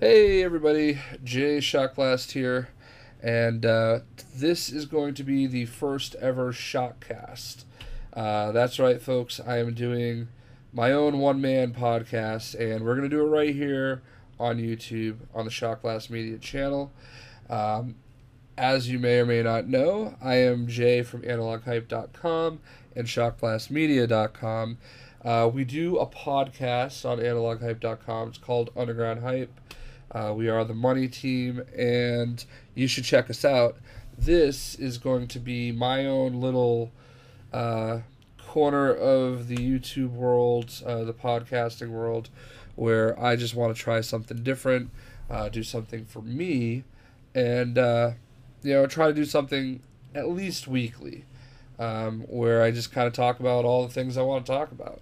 Hey everybody, Jay Shockcast here, and this is going to be the first ever Shockcast. That's right, folks. I am doing my own one-man podcast, and we're going to do it right here on YouTube on the Shockcast Media channel. As you may or may not know, I am Jay from AnalogHype.com and ShockblastMedia.com. We do a podcast on AnalogHype.com. It's called Underground Hype. We are the money team, and you should check us out. This is going to be my own little corner of the YouTube world, the podcasting world, where I just want to try something different, do something for me, and try to do something at least weekly, where I just kind of talk about all the things I want to talk about.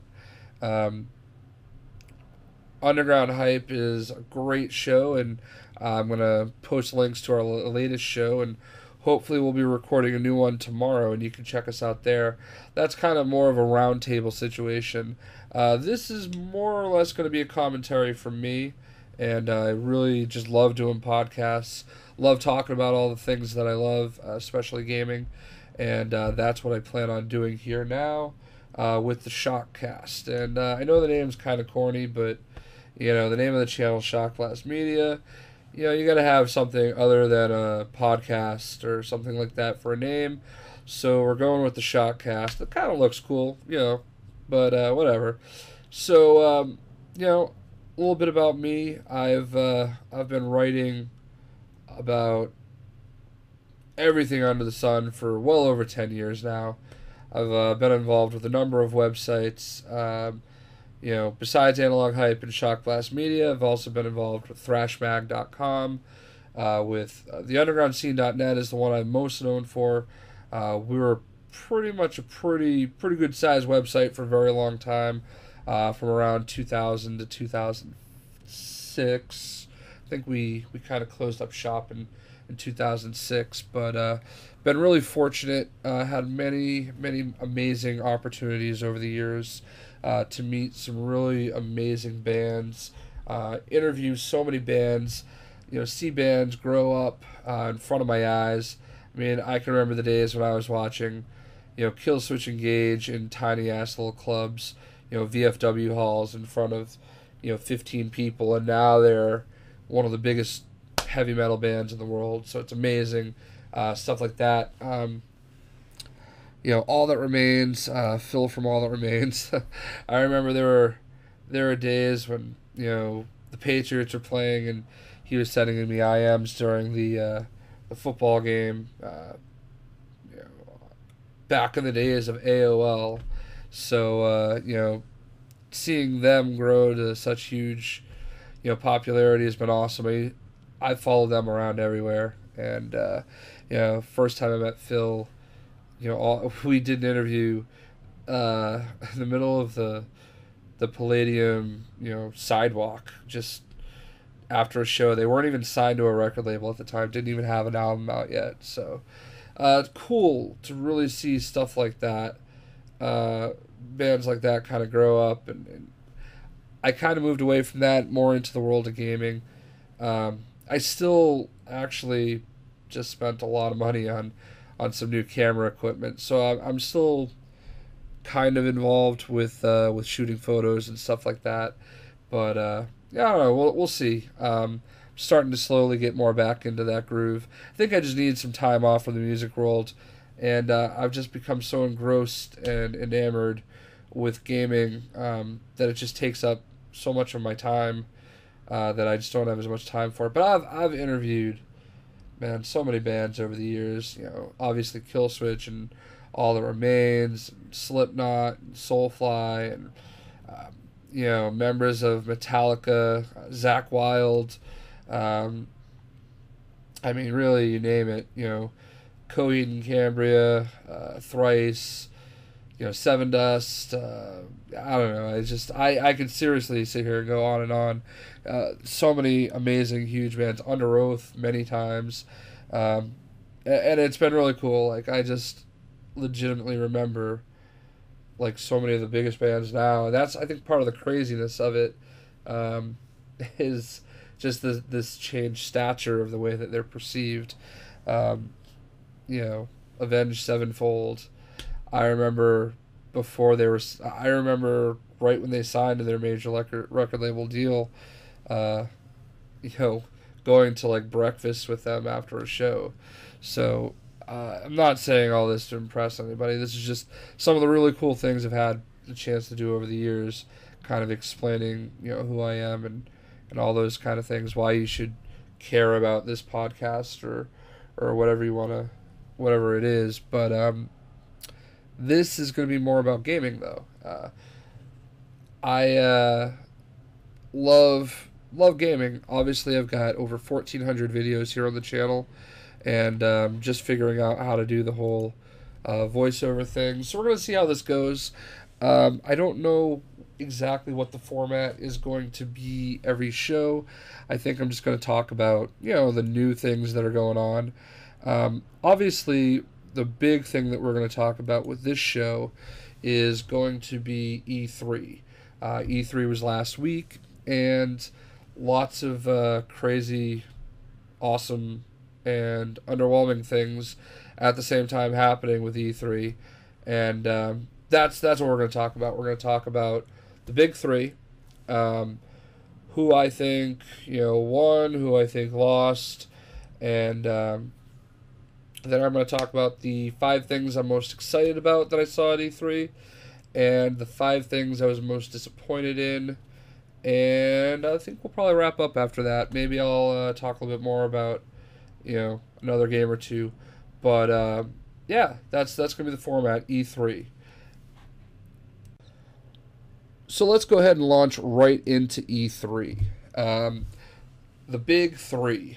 Underground Hype is a great show, and I'm going to post links to our latest show, and hopefully we'll be recording a new one tomorrow, and you can check us out there. That's kind of more of a roundtable situation. This is more or less going to be a commentary from me, and I really just love doing podcasts, love talking about all the things that I love, especially gaming, and that's what I plan on doing here now with the Shockcast. And I know the name's kind of corny, but the name of the channel is Shockblast Media. You got to have something other than a podcast or something like that for a name. So we're going with the Shockcast. It kind of looks cool, but whatever. So, a little bit about me. I've been writing about everything under the sun for well over 10 years now. I've been involved with a number of websites. Besides Analog Hype and Shockblast Media, I've also been involved with thrashmag.com, with theundergroundscene.net is the one I'm most known for. We were pretty much a pretty good sized website for a very long time, from around 2000 to 2006. I think we kind of closed up shop in 2006, but been really fortunate. Had many amazing opportunities over the years to meet some really amazing bands, interview so many bands, see bands grow up in front of my eyes. I mean, I can remember the days when I was watching, Killswitch Engage in tiny ass little clubs, VFW halls in front of, 15 people, and now they're one of the biggest heavy metal bands in the world. So it's amazing, stuff like that. All That Remains, Phil from All That Remains. I remember there were days when, the Patriots were playing and he was sending me IMs during the football game, back in the days of AOL. So, seeing them grow to such huge, popularity has been awesome. I follow them around everywhere. And, first time I met Phil, we did an interview in the middle of the Palladium, sidewalk, just after a show. They weren't even signed to a record label at the time, didn't even have an album out yet. So it's cool to really see stuff like that, bands like that kind of grow up. And I kind of moved away from that more into the world of gaming. I still actually just spent a lot of money on some new camera equipment, so I'm still kind of involved with shooting photos and stuff like that. But I don't know. We'll see. Starting to slowly get more back into that groove. I think I just need some time off from the music world, and I've just become so engrossed and enamored with gaming that it just takes up so much of my time that I just don't have as much time for it. But I've interviewed, man, so many bands over the years. Obviously Killswitch and All That Remains, and Slipknot, and Soulfly, and members of Metallica, Zakk Wylde. I mean, really, you name it. Coheed and Cambria, Thrice, Seven Dust. I don't know. I could seriously sit here and go on and on. So many amazing, huge bands. Under Oath many times, and it's been really cool. Like, I just legitimately remember, like, so many of the biggest bands now. And that's, I think, part of the craziness of it, is just this changed stature of the way that they're perceived. You know, Avenged Sevenfold. I remember I remember right when they signed to their major record label deal, you know, going to like breakfast with them after a show. So I'm not saying all this to impress anybody. This is just some of the really cool things I've had the chance to do over the years, kind of explaining, you know, who I am and all those kind of things, why you should care about this podcast or whatever you want to, whatever it is. But this is going to be more about gaming, though. I love gaming. Obviously, I've got over 1,400 videos here on the channel, and just figuring out how to do the whole voiceover thing. So we're going to see how this goes. I don't know exactly what the format is going to be every show. I think I'm just going to talk about, you know, the new things that are going on. Obviously, the big thing that we're going to talk about with this show is going to be E3. E3 was last week, and lots of crazy, awesome, and underwhelming things at the same time happening with E3. And that's what we're going to talk about. We're going to talk about the big three, who I think, you know, won, who I think lost, and then I'm going to talk about the 5 things I'm most excited about that I saw at E3, and the 5 things I was most disappointed in. And I think we'll probably wrap up after that. Maybe I'll talk a little bit more about, you know, another game or two. But yeah, that's going to be the format, E3. So let's go ahead and launch right into E3. The big three.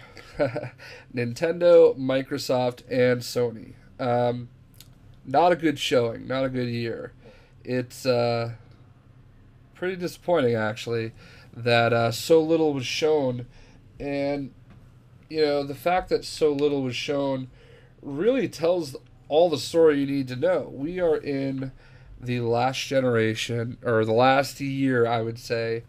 Nintendo, Microsoft, and Sony. Not a good showing, not a good year. It's pretty disappointing, actually, that so little was shown. And, you know, the fact that so little was shown really tells all the story you need to know. We are in the last generation, or the last year, I would say,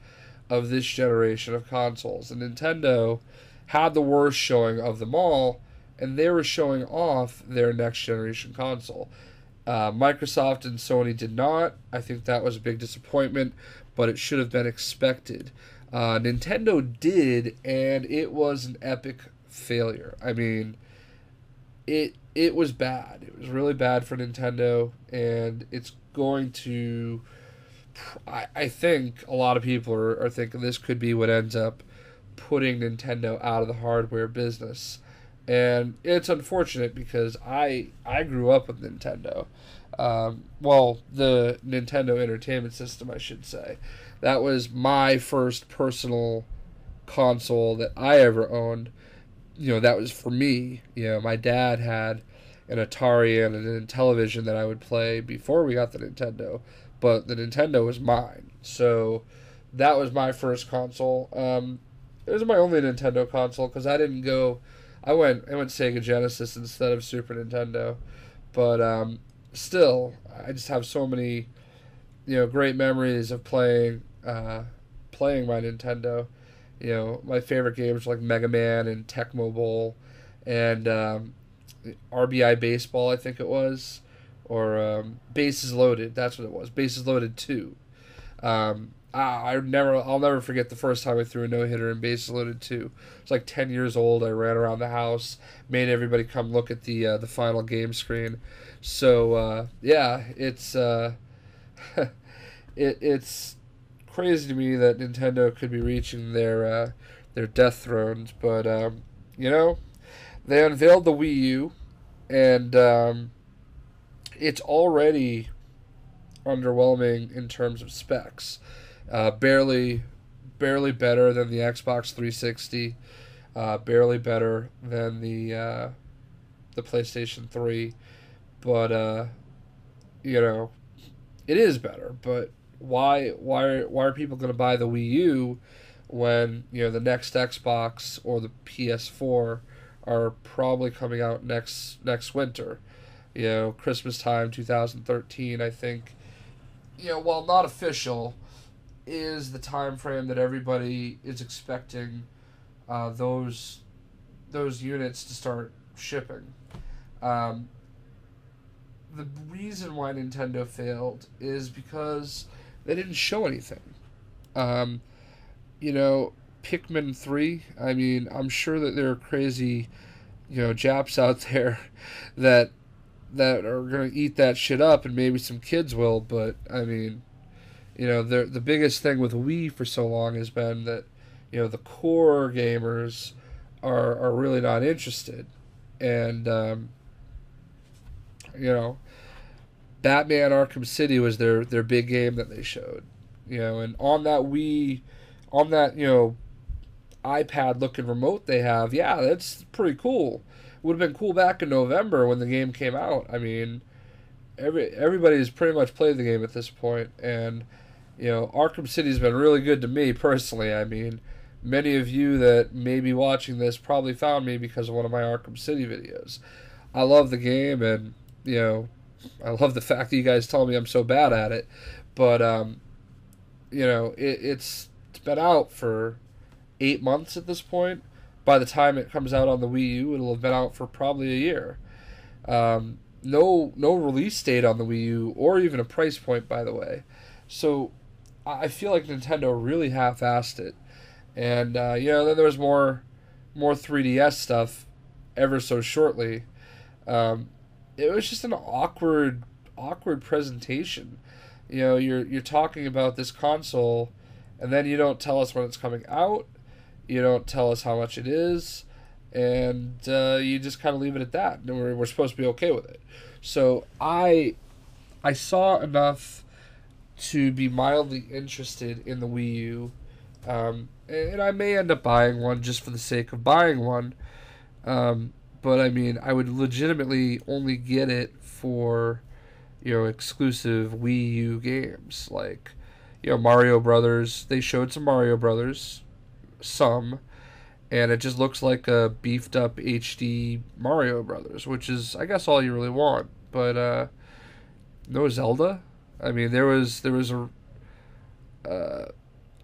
of this generation of consoles. And Nintendo had the worst showing of them all, and they were showing off their next generation console. Microsoft and Sony did not. I think that was a big disappointment, but it should have been expected. Nintendo did, and it was an epic failure. I mean, it was bad. It was really bad for Nintendo, and it's going to... I think a lot of people are thinking this could be what ends up putting Nintendo out of the hardware business. And it's unfortunate because I grew up with Nintendo. Well, the Nintendo Entertainment System, I should say. That was my first personal console that I ever owned. You know, that was for me. You know, my dad had an Atari and a television that I would play before we got the Nintendo. But the Nintendo was mine. So that was my first console. It was my only Nintendo console because I didn't go... I went Sega Genesis instead of Super Nintendo. But still, I just have so many, you know, great memories of playing my Nintendo. You know, my favorite games were like Mega Man and Tecmo Bowl and RBI Baseball, I think it was. Or Bases Loaded, that's what it was. Bases Loaded 2. I'll never forget the first time I threw a no-hitter in Bases Loaded 2. I was like 10 years old. I ran around the house, made everybody come look at the final game screen. So yeah, it's it's crazy to me that Nintendo could be reaching their death thrones. But you know, they unveiled the Wii U, and it's already underwhelming in terms of specs. Barely better than the Xbox 360. Barely better than the PlayStation 3. But you know, it is better. But why are people going to buy the Wii U when, you know, the next Xbox or the PS4 are probably coming out next winter? You know, Christmas time 2013, I think, you know, while not official, is the time frame that everybody is expecting those units to start shipping. Um, the reason why Nintendo failed is because they didn't show anything. Um, you know, Pikmin 3, I mean, I'm sure that there are crazy, Japs out there that are going to eat that shit up, and maybe some kids will, but, I mean, the biggest thing with Wii for so long has been that, the core gamers are really not interested. And, Batman Arkham City was their big game that they showed. And on that Wii, on that, iPad looking remote they have, yeah, that's pretty cool. Would have been cool back in November when the game came out. I mean, everybody's pretty much played the game at this point, and Arkham City's been really good to me personally. I mean, many of you that may be watching this probably found me because of one of my Arkham City videos. I love the game, and I love the fact that you guys tell me I'm so bad at it, but it's been out for 8 months at this point. By the time it comes out on the Wii U, it'll have been out for probably a year. No release date on the Wii U, or even a price point, by the way. So I feel like Nintendo really half-assed it. And then there was more 3DS stuff ever so shortly. It was just an awkward presentation. You're talking about this console, and then you don't tell us when it's coming out. You don't tell us how much it is, and you just kind of leave it at that. And we're supposed to be okay with it. So I saw enough to be mildly interested in the Wii U, and I may end up buying one just for the sake of buying one. But I mean, I would legitimately only get it for exclusive Wii U games, like Mario Brothers. They showed some Mario Brothers. Some, and it just looks like a beefed up HD Mario Brothers, which is, I guess, all you really want. But no Zelda. I mean, there was a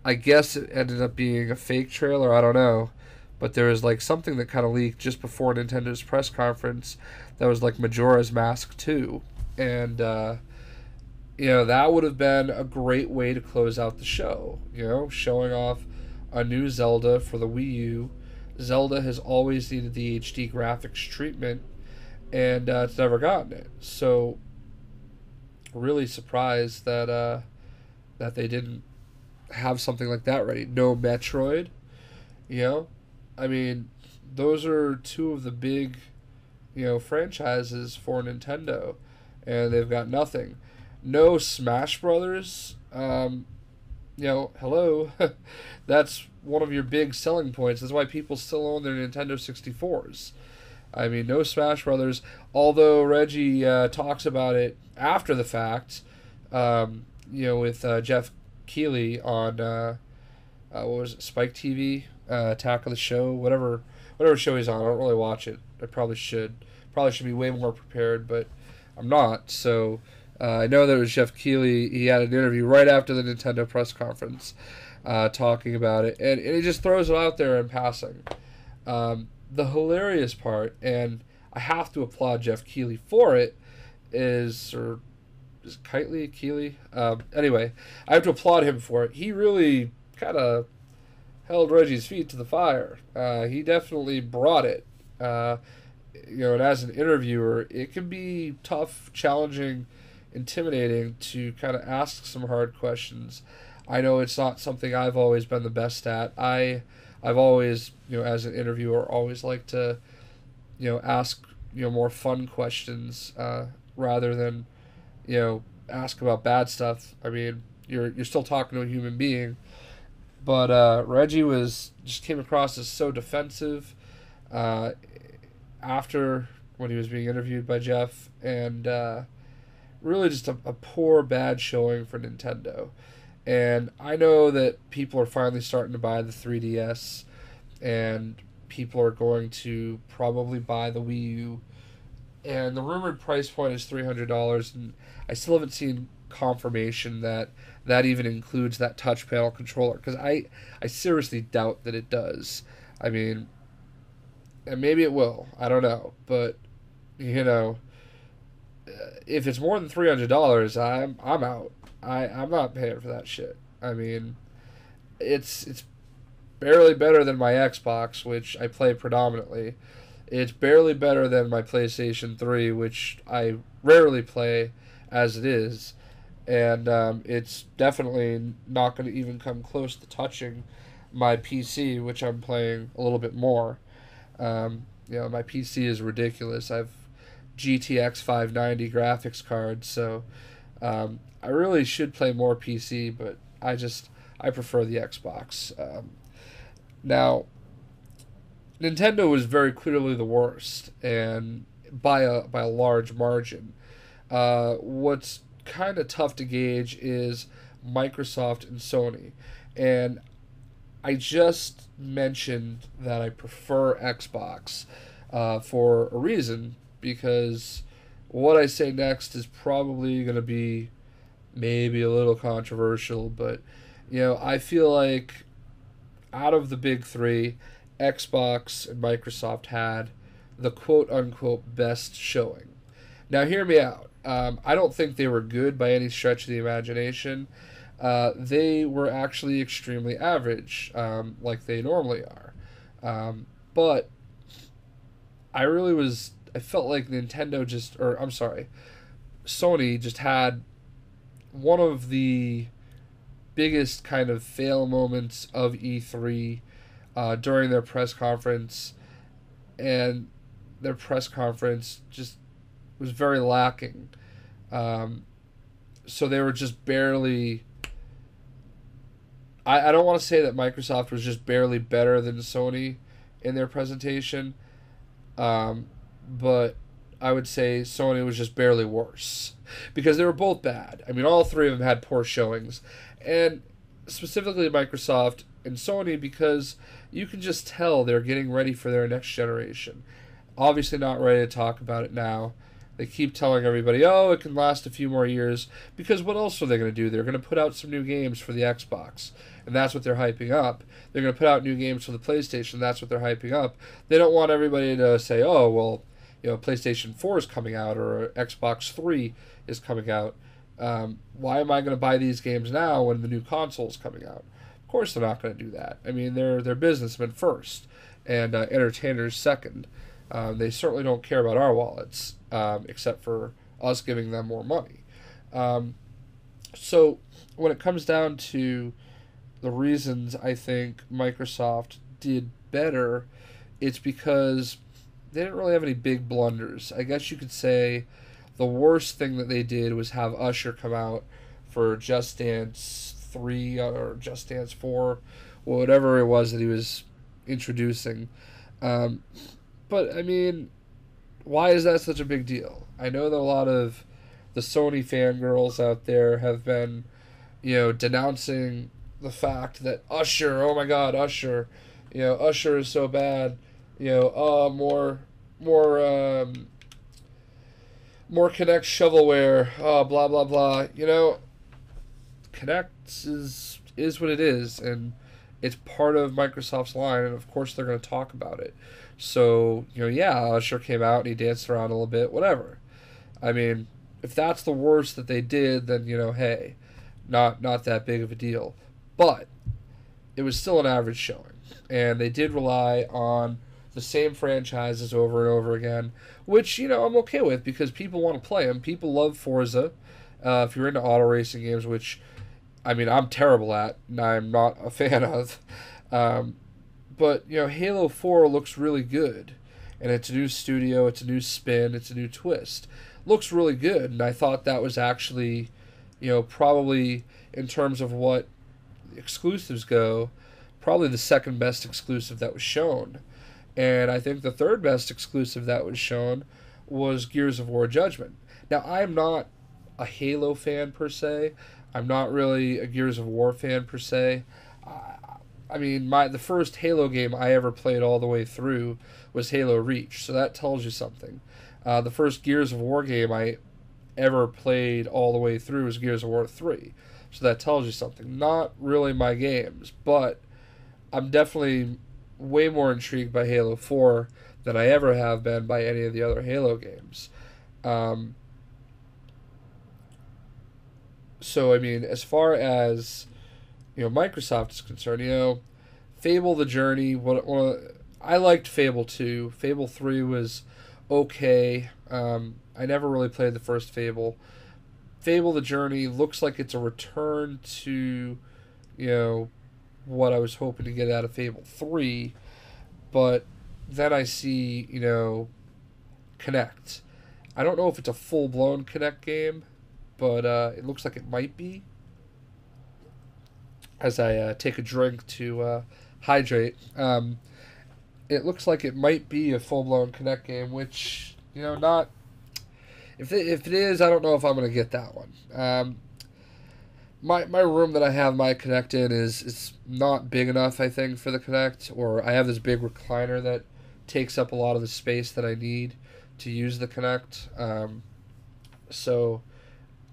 I guess it ended up being a fake trailer, I don't know, but there was like something that kind of leaked just before Nintendo's press conference that was like Majora's Mask 2, and that would have been a great way to close out the show, showing off a new Zelda for the Wii U. Zelda has always needed the HD graphics treatment, and it's never gotten it. So, really surprised that that they didn't have something like that ready. No Metroid, I mean, those are two of the big, franchises for Nintendo, and they've got nothing. No Smash Brothers. Hello. That's one of your big selling points. That's why people still own their Nintendo 64s. I mean, no Smash Brothers. Although Reggie talks about it after the fact, with Jeff Keighley on what was it, Spike TV, Attack of the Show, whatever show he's on. I don't really watch it. I probably should. Probably should be way more prepared, but I'm not. So I know that it was Jeff Keighley. He had an interview right after the Nintendo press conference talking about it, and he just throws it out there in passing. The hilarious part, and I have to applaud Jeff Keighley for it, is Keighley? Anyway, I have to applaud him for it. He really kind of held Reggie's feet to the fire. He definitely brought it. And as an interviewer, it can be tough, challenging, intimidating to kind of ask some hard questions. I know it's not something I've always been the best at. I've always, as an interviewer, always liked to, ask, more fun questions rather than, ask about bad stuff. I mean, you're still talking to a human being. But Reggie just came across as so defensive after when he was being interviewed by Jeff, and really just a poor, bad showing for Nintendo. And I know that people are finally starting to buy the 3DS, and people are going to probably buy the Wii U. And the rumored price point is $300, and I still haven't seen confirmation that even includes that touch panel controller, because I seriously doubt that it does. I mean, and maybe it will. I don't know, but you know, if it's more than $300, I'm out. I'm not paying for that shit. I mean, it's barely better than my Xbox, which I play predominantly. It's barely better than my PlayStation 3, which I rarely play as it is. And it's definitely not going to even come close to touching my PC, which I'm playing a little bit more. My PC is ridiculous. I've GTX 590 graphics card, so I really should play more PC, but I prefer the Xbox. Now, Nintendo was very clearly the worst, and by a large margin. What's kind of tough to gauge is Microsoft and Sony, and I just mentioned that I prefer Xbox for a reason, because what I say next is probably going to be maybe a little controversial, but I feel like out of the big three, Xbox and Microsoft had the quote-unquote best showing. Now, hear me out. I don't think they were good by any stretch of the imagination. They were actually extremely average, like they normally are. But I felt like Sony just had one of the biggest kind of fail moments of E3 during their press conference, and their press conference just was very lacking. So they were just barely... I don't want to say that Microsoft was just barely better than Sony in their presentation, but I would say Sony was just barely worse, because they were both bad. I mean, all three of them had poor showings, and specifically Microsoft and Sony, because you can just tell they're getting ready for their next generation. Obviously not ready to talk about it now. They keep telling everybody, oh, it can last a few more years, because what else are they going to do? They're going to put out some new games for the Xbox, and that's what they're hyping up. They're going to put out new games for the PlayStation, that's what they're hyping up. They don't want everybody to say, oh, well, PlayStation 4 is coming out, or Xbox 3 is coming out. Why am I going to buy these games now when the new console is coming out? Of course they're not going to do that. I mean, they're businessmen first, and entertainers second. They certainly don't care about our wallets, except for us giving them more money. So when it comes down to the reasons I think Microsoft did better, it's because they didn't really have any big blunders. I guess you could say the worst thing that they did was have Usher come out for Just Dance 3 or Just Dance 4, whatever it was that he was introducing. But, I mean, why is that such a big deal? I know that a lot of the Sony fangirls out there have been, denouncing the fact that Usher, oh my god, Usher, Usher is so bad, more Kinect shovelware, blah, blah, blah. Kinect is what it is, and it's part of Microsoft's line, and of course they're going to talk about it. So, Usher came out and he danced around a little bit, whatever. I mean, if that's the worst that they did, then, hey, not that big of a deal. But it was still an average showing, and they did rely on the same franchises over and over again, which, I'm okay with, because people want to play them. People love Forza. If you're into auto racing games, which, I mean, I'm terrible at, and I'm not a fan of. But, Halo 4 looks really good, and it's a new studio, it's a new spin, it's a new twist. Looks really good, and I thought that was actually, probably, in terms of what exclusives go, probably the second best exclusive that was shown. And I think the third best exclusive that was shown was Gears of War Judgment. Now, I'm not a Halo fan per se. I'm not really a Gears of War fan per se. I mean, the first Halo game I ever played all the way through was Halo Reach, so that tells you something. The first Gears of War game I ever played all the way through was Gears of War 3, so that tells you something. Not really my games, but I'm definitely way more intrigued by Halo 4 than I ever have been by any of the other Halo games. So, I mean, as far as, Microsoft is concerned, Fable the Journey, I liked Fable 2. Fable 3 was okay. I never really played the first Fable. Fable the Journey looks like it's a return to, what I was hoping to get out of Fable 3, but then I see, Connect. I don't know if it's a full-blown Connect game, but it looks like it might be. As I take a drink to hydrate, it looks like it might be a full-blown Connect game, which, not... If it is, I don't know if I'm going to get that one. My room that I have my Connect in is not big enough, I think, for the Connect, or I have this big recliner that takes up a lot of the space that I need to use the Connect. So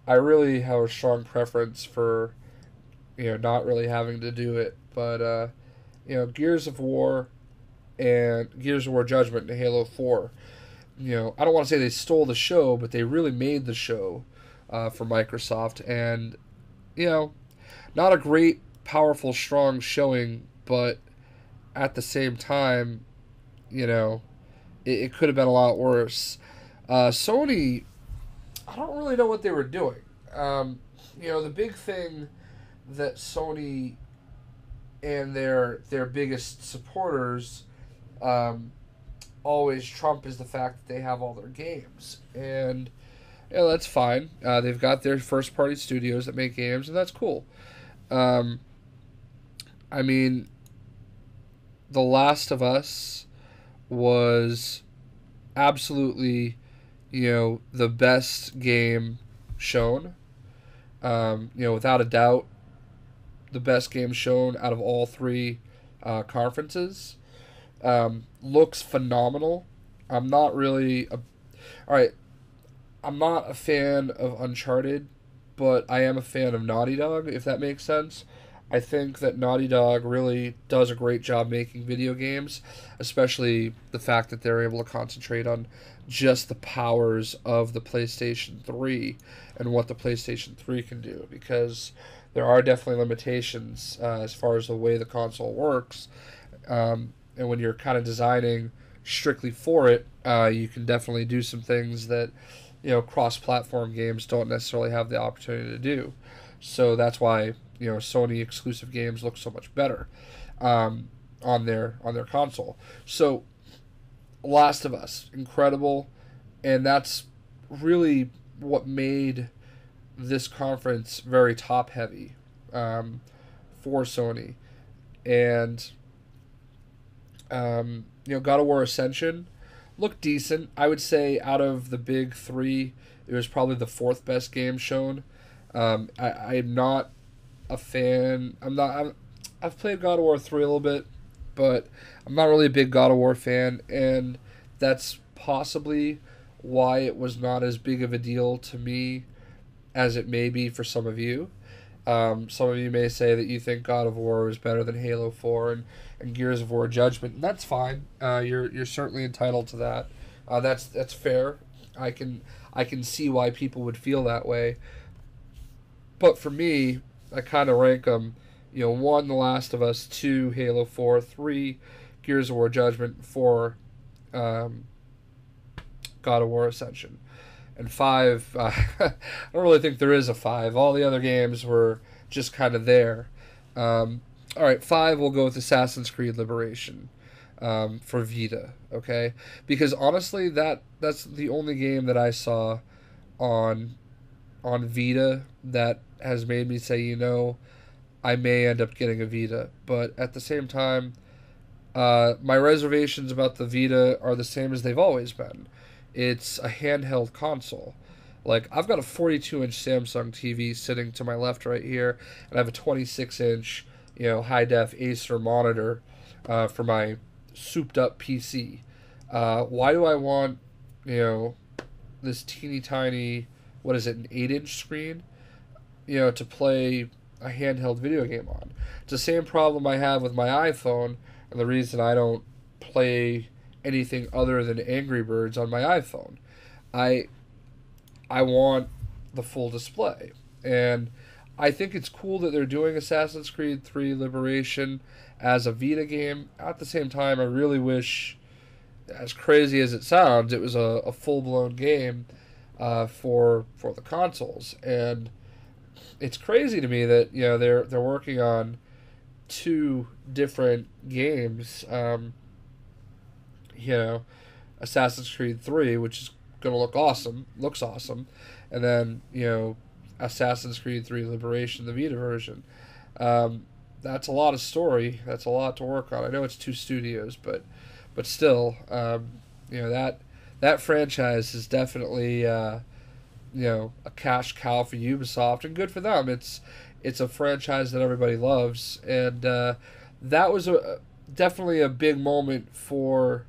I really have a strong preference for, not really having to do it. But, Gears of War and Gears of War Judgment and Halo 4, I don't want to say they stole the show, but they really made the show for Microsoft. And, not a great, powerful, strong showing, but at the same time, it could have been a lot worse. Sony, I don't really know what they were doing. The big thing that Sony and their biggest supporters always trump is the fact that they have all their games. And, that's fine. They've got their first-party studios that make games, and that's cool. I mean, The Last of Us was absolutely, the best game shown. Without a doubt, the best game shown out of all three conferences. Looks phenomenal. I'm not really I'm not a fan of Uncharted, but I am a fan of Naughty Dog, if that makes sense. I think that Naughty Dog really does a great job making video games, especially the fact that they're able to concentrate on just the powers of the PlayStation 3 and what the PlayStation 3 can do, because there are definitely limitations as far as the way the console works. And when you're kind of designing strictly for it, you can definitely do some things that, cross-platform games don't necessarily have the opportunity to do. So that's why, Sony exclusive games look so much better on their console. So, Last of Us, incredible, and that's really what made this conference very top-heavy for Sony. And, God of War Ascension looked decent. I would say out of the big three, it was probably the fourth best game shown. I'm not a fan. I've played God of War 3 a little bit, but I'm not really a big God of War fan, and that's possibly why it was not as big of a deal to me as it may be for some of you. Some of you may say that you think God of War is better than Halo 4 and Gears of War Judgment, and that's fine. You're certainly entitled to that. That's fair. I can see why people would feel that way. But for me, I kind of rank them, 1, The Last of Us, 2, Halo 4, 3, Gears of War Judgment, 4, God of War Ascension. And 5, I don't really think there is a 5. All the other games were just kind of there. Alright, 5, we'll go with Assassin's Creed Liberation for Vita, okay? Because honestly, that's the only game that I saw on Vita that has made me say, I may end up getting a Vita. But at the same time, my reservations about the Vita are the same as they've always been. It's a handheld console. Like, I've got a 42-inch Samsung TV sitting to my left right here, and I have a 26-inch, high-def Acer monitor for my souped-up PC. Why do I want, this teeny tiny, what is it, an 8-inch screen, to play a handheld video game on? It's the same problem I have with my iPhone, and the reason I don't play anything other than Angry Birds on my iPhone. I want the full display. And I think it's cool that they're doing Assassin's Creed 3 Liberation as a Vita game. At the same time, I really wish, as crazy as it sounds, it was a full-blown game for the consoles. And it's crazy to me that they're working on two different games. Assassin's Creed 3, which is going to looks awesome, and then Assassin's Creed 3 Liberation, the Vita version. That's a lot of story. That's a lot to work on. I know it's two studios, but still, that franchise is definitely a cash cow for Ubisoft, and good for them. It's a franchise that everybody loves, and that was definitely a big moment for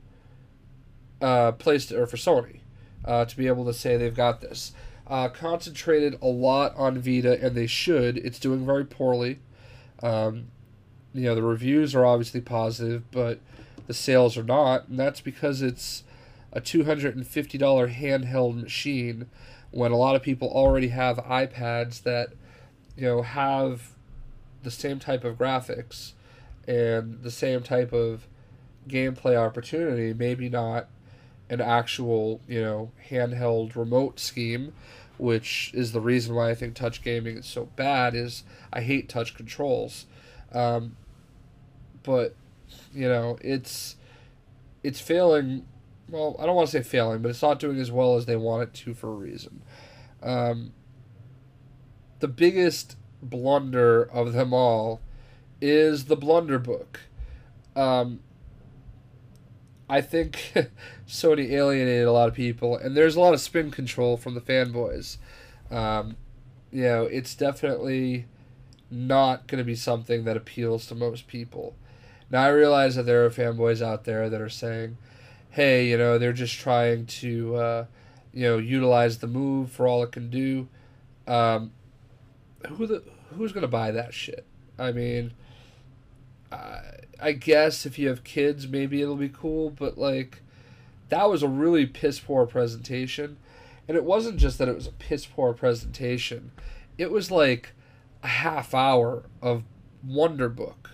for Sony to be able to say they've got this. Concentrated a lot on Vita, and they should. It's doing very poorly. The reviews are obviously positive, but the sales are not, and that's because it's a $250 handheld machine when a lot of people already have iPads that have the same type of graphics and the same type of gameplay opportunity, maybe not an actual, handheld remote scheme, which is the reason why I think touch gaming is so bad, is I hate touch controls. But, it's failing. Well, I don't want to say failing, but it's not doing as well as they want it to for a reason. The biggest blunder of them all is the Blunder Book. I think Sony alienated a lot of people, and there's a lot of spin control from the fanboys. It's definitely not going to be something that appeals to most people. Now, I realize that there are fanboys out there that are saying, hey, they're just trying to, utilize the move for all it can do. Who's going to buy that shit? I mean, I guess if you have kids, maybe it'll be cool, but, that was a really piss-poor presentation. And it wasn't just that it was a piss-poor presentation. It was, a half hour of Wonder Book.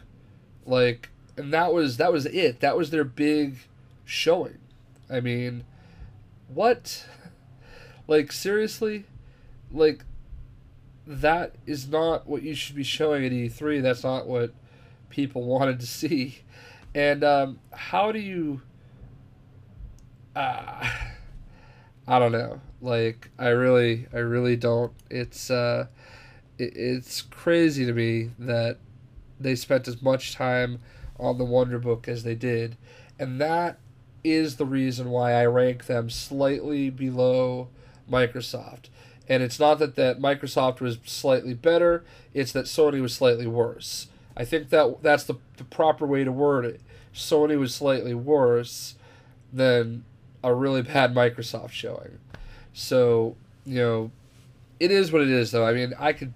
And that was it. That was their big showing. I mean, what? Seriously? That is not what you should be showing at E3. That's not what people wanted to see. And how do you... I don't know. I really don't. It's crazy to me that they spent as much time on the Wonder Book as they did, and that is the reason why I rank them slightly below Microsoft. And it's not that Microsoft was slightly better, it's that Sony was slightly worse. I think that's the proper way to word it. Sony was slightly worse than a really bad Microsoft showing. So, it is what it is, though. I mean, I could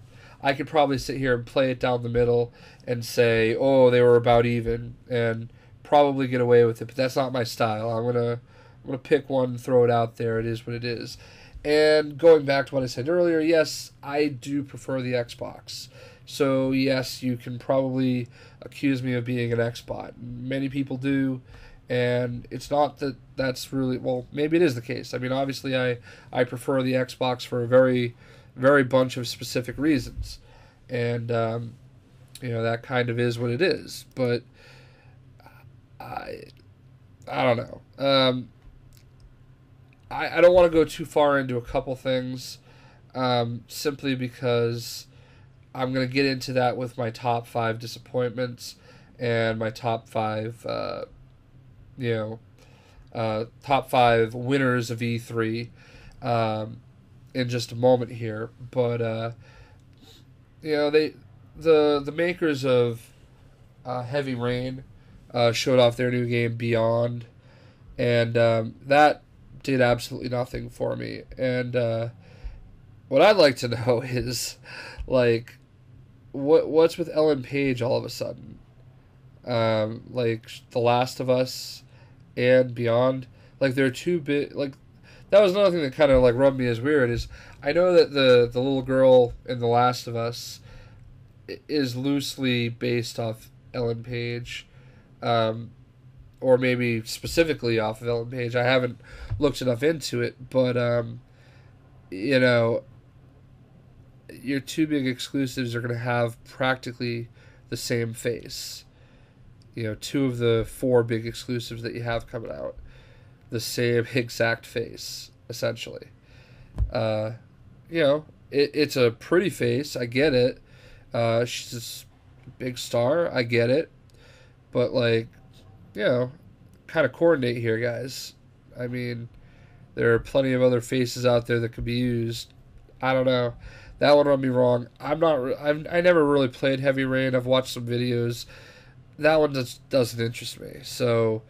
probably sit here and play it down the middle and say, oh, they were about even, and probably get away with it, but that's not my style. I'm gonna pick one and throw it out there. It is what it is. And going back to what I said earlier, yes, I do prefer the Xbox. So, yes, you can probably accuse me of being an Xbot. Many people do, and it's not that that's really... Well, maybe it is the case. I mean, obviously, I prefer the Xbox for a very, very bunch of specific reasons. And, that kind of is what it is. But I don't know. I don't want to go too far into a couple things, simply because I'm going to get into that with my top 5 disappointments and my top 5, top 5 winners of E3 in just a moment here. But, the makers of Heavy Rain showed off their new game, Beyond, and that did absolutely nothing for me. And what I'd like to know is, what's with Ellen Page all of a sudden? like The Last of Us and Beyond. Like they're too big. Like that was another thing that kind of like rubbed me as weird. Is I know that the little girl in The Last of Us is loosely based off Ellen Page, or maybe specifically off of Ellen Page. I haven't looked enough into it, but you know, your two big exclusives are going to have practically the same face. You know, two of the four big exclusives that you have coming out, the same exact face, essentially. You know, it's a pretty face. I get it. She's a big star. I get it. But, like, you know, kind of coordinate here, guys. I mean, there are plenty of other faces out there that could be used. I don't know. That one rubbed me wrong. I never really played Heavy Rain. I've watched some videos. That one just doesn't interest me. So,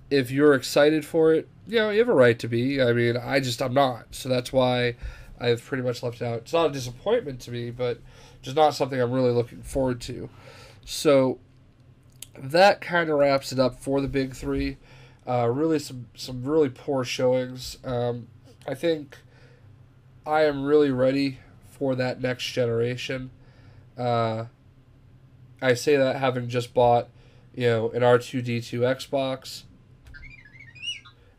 if you're excited for it, you know, you have a right to be. I mean, I'm not. So that's why I've pretty much left it out. It's not a disappointment to me, but just not something I'm really looking forward to. So, that kind of wraps it up for the big three. Really some really poor showings. I think I am really ready for that next generation. I say that having just bought, you know, an R2-D2 Xbox.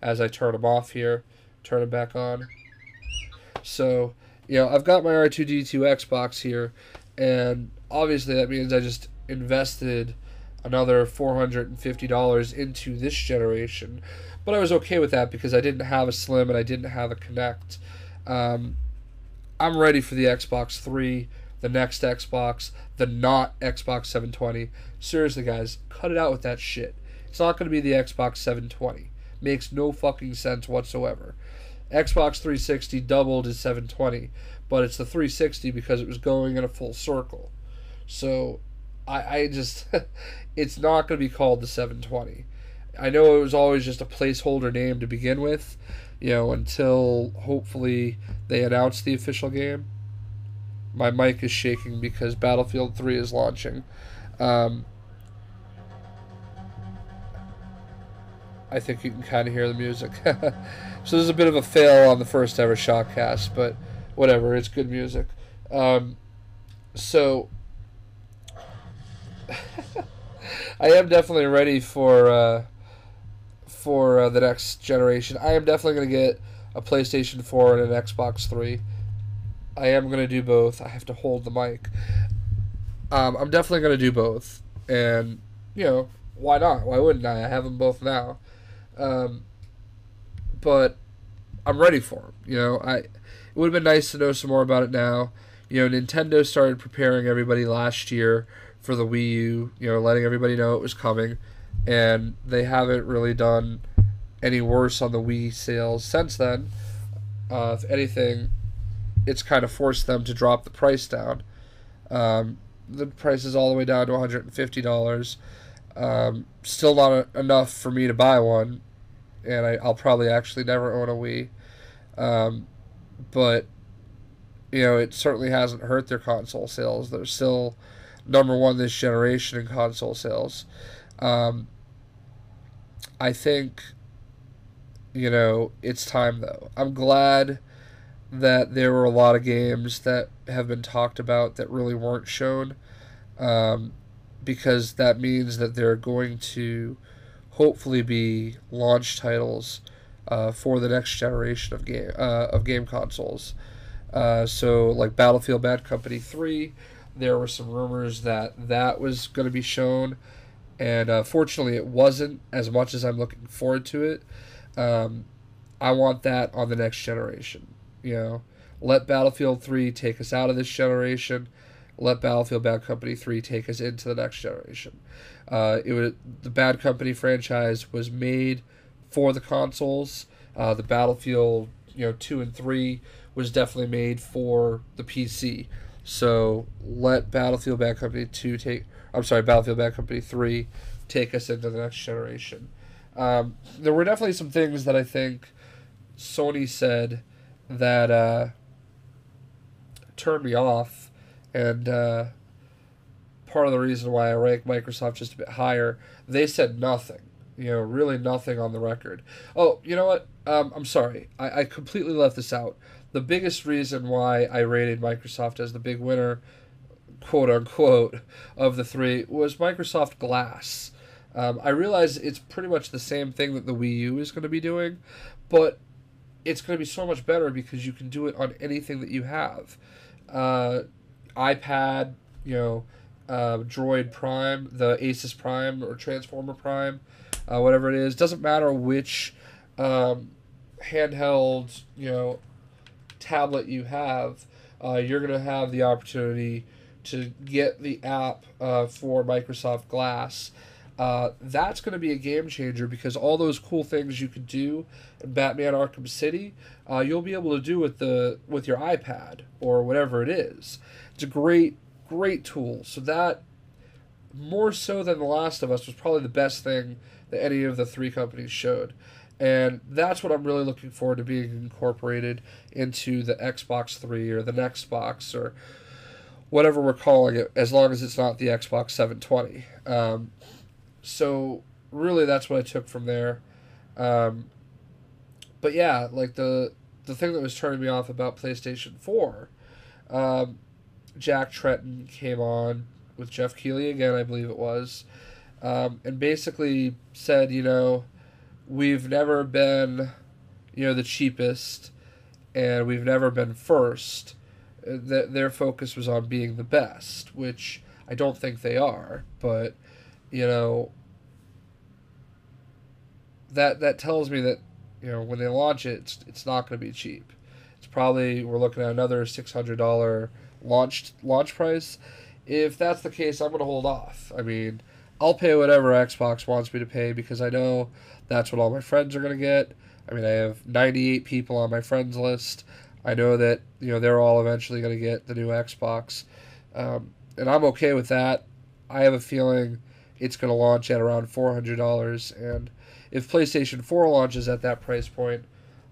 As I turn them off here, turn them back on. So, you know, I've got my R2-D2 Xbox here, and obviously that means I just invested another $450 into this generation. But I was okay with that because I didn't have a Slim and I didn't have a Kinect. I'm ready for the Xbox 3, the next Xbox, the not Xbox 720. Seriously, guys, cut it out with that shit. It's not going to be the Xbox 720. Makes no fucking sense whatsoever. Xbox 360 doubled as 720, but it's the 360 because it was going in a full circle. So, I just... it's not going to be called the 720. I know it was always just a placeholder name to begin with, you know, until hopefully they announce the official game. My mic is shaking because Battlefield 3 is launching. I think you can kind of hear the music. So there's a bit of a fail on the first ever Shockcast, but whatever, it's good music. So I am definitely ready for the next generation. I am definitely going to get a PlayStation 4 and an Xbox 3. I am going to do both. I have to hold the mic. I'm definitely going to do both. And, you know, why not? Why wouldn't I? I have them both now. But I'm ready for them. You know, it would have been nice to know some more about it now. You know, Nintendo started preparing everybody last year for the Wii U, you know, letting everybody know it was coming. And they haven't really done any worse on the Wii sales since then. If anything, it's kind of forced them to drop the price down. The price is all the way down to $150. Still not enough for me to buy one, and I'll probably actually never own a Wii. But, you know, it certainly hasn't hurt their console sales. They're still number one this generation in console sales. I think, you know, it's time, though. I'm glad that there were a lot of games that have been talked about that really weren't shown, because that means that they're going to hopefully be launch titles for the next generation of game consoles. So, like Battlefield Bad Company 3, there were some rumors that was going to be shown, and fortunately it wasn't, as much as I'm looking forward to it. I want that on the next generation. You know, let Battlefield 3 take us out of this generation. Let Battlefield Bad Company 3 take us into the next generation. The Bad Company franchise was made for the consoles. The Battlefield, 2 and 3 was definitely made for the PC. So let Battlefield Bad Company 3 take us into the next generation. There were definitely some things that I think Sony said that turned me off, and part of the reason why I rank Microsoft just a bit higher. They said nothing, really nothing on the record. Oh, you know what? I'm sorry. I completely left this out. The biggest reason why I rated Microsoft as the big winner, quote unquote, of the three was Microsoft Glass. I realize it's pretty much the same thing that the Wii U is going to be doing, but it's going to be so much better because you can do it on anything that you have. iPad, Droid Prime, the Asus Prime or Transformer Prime, whatever it is. Doesn't matter which handheld, tablet you have, you're going to have the opportunity to get the app for Microsoft Glass. That's going to be a game changer because all those cool things you could do in Batman Arkham City, you'll be able to do with your iPad or whatever it is. It's a great tool. So that, more so than The Last of Us, was probably the best thing that any of the three companies showed. And that's what I'm really looking forward to being incorporated into the Xbox 3 or the Nextbox or whatever we're calling it, as long as it's not the Xbox 720. So really that's what I took from there. But yeah, like the thing that was turning me off about PlayStation 4, Jack Tretton came on with Jeff Keighley again, I believe it was, and basically said, we've never been, the cheapest, and we've never been first. Their focus was on being the best, which I don't think they are, but, that tells me that, when they launch it, it's not going to be cheap. It's probably, we're looking at another $600 launch price. If that's the case, I'm going to hold off. I mean, I'll pay whatever Xbox wants me to pay because I know that's what all my friends are going to get. I mean, I have 98 people on my friends list. I know that, they're all eventually going to get the new Xbox. And I'm okay with that. I have a feeling it's going to launch at around $400. And if PlayStation 4 launches at that price point,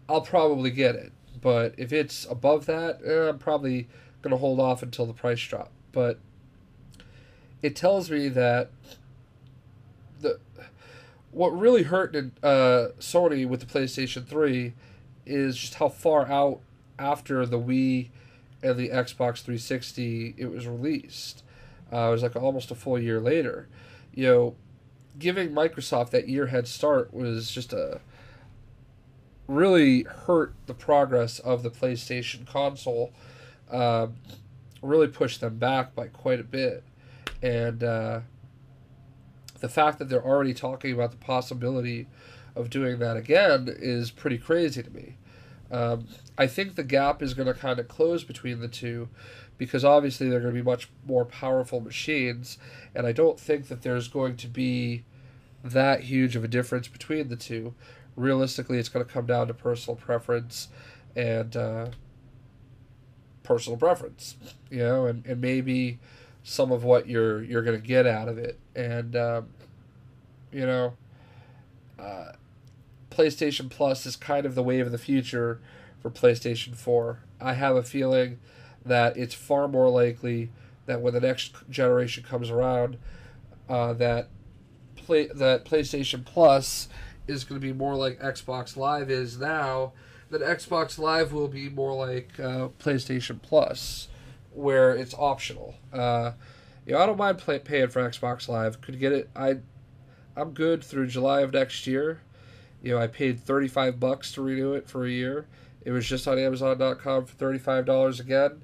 I'll probably get it. But if it's above that, I'm probably going to hold off until the price drop. But it tells me that what really hurt Sony with the PlayStation 3 is just how far out after the Wii and the Xbox 360 it was released. It was like almost a full year later. Giving Microsoft that year head start was just really hurt the progress of the PlayStation console. Really pushed them back by quite a bit. And the fact that they're already talking about the possibility of doing that again is pretty crazy to me. I think the gap is going to kind of close between the two because obviously they're going to be much more powerful machines, and I don't think that there's going to be that huge of a difference between the two. Realistically, it's going to come down to personal preference and and maybe some of what you're going to get out of it. And PlayStation Plus is kind of the wave of the future for PlayStation 4. I have a feeling that it's far more likely that when the next generation comes around, that PlayStation Plus is going to be more like Xbox Live is now, that Xbox Live will be more like PlayStation Plus, where it's optional. I don't mind paying for Xbox Live. Could get it. I'm good through July of next year. I paid $35 to renew it for a year. It was just on Amazon.com for $35 again.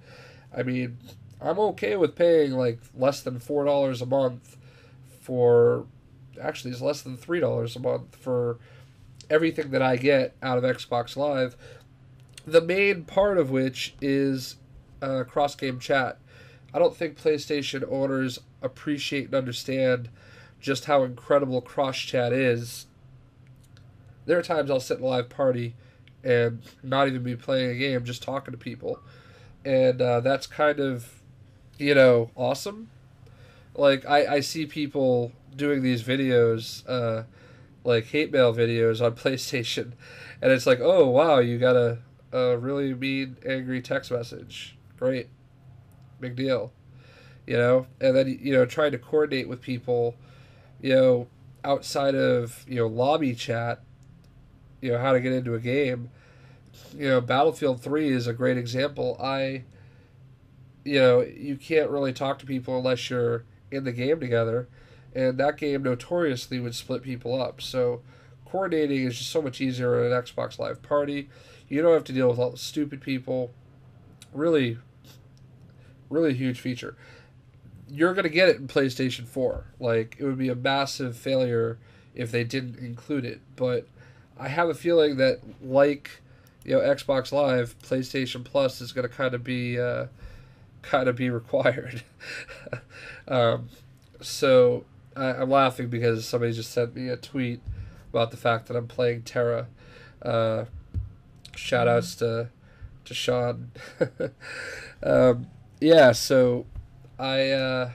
I mean, I'm okay with paying like less than $4 a month for. Actually, it's less than $3 a month for everything that I get out of Xbox Live. The main part of which is cross-game chat. I don't think PlayStation owners appreciate and understand just how incredible cross-chat is. There are times I'll sit in a live party and not even be playing a game, just talking to people. And that's kind of, awesome. Like, I see people doing these videos, like hate mail videos on PlayStation, and it's like, oh, wow, you got a really mean, angry text message. Great. Big deal. and then trying to coordinate with people, outside of lobby chat, how to get into a game. Battlefield 3 is a great example. You can't really talk to people unless you're in the game together, and that game notoriously would split people up. So coordinating is just so much easier in an Xbox Live party. You don't have to deal with all the stupid people. Really, really huge feature. You're going to get it in PlayStation 4. Like, it would be a massive failure if they didn't include it. But I have a feeling that, like, Xbox Live, PlayStation Plus is going to kind of be required. So I'm laughing because somebody just sent me a tweet about the fact that I'm playing Terra. Shout outs to Sean. Yeah, so I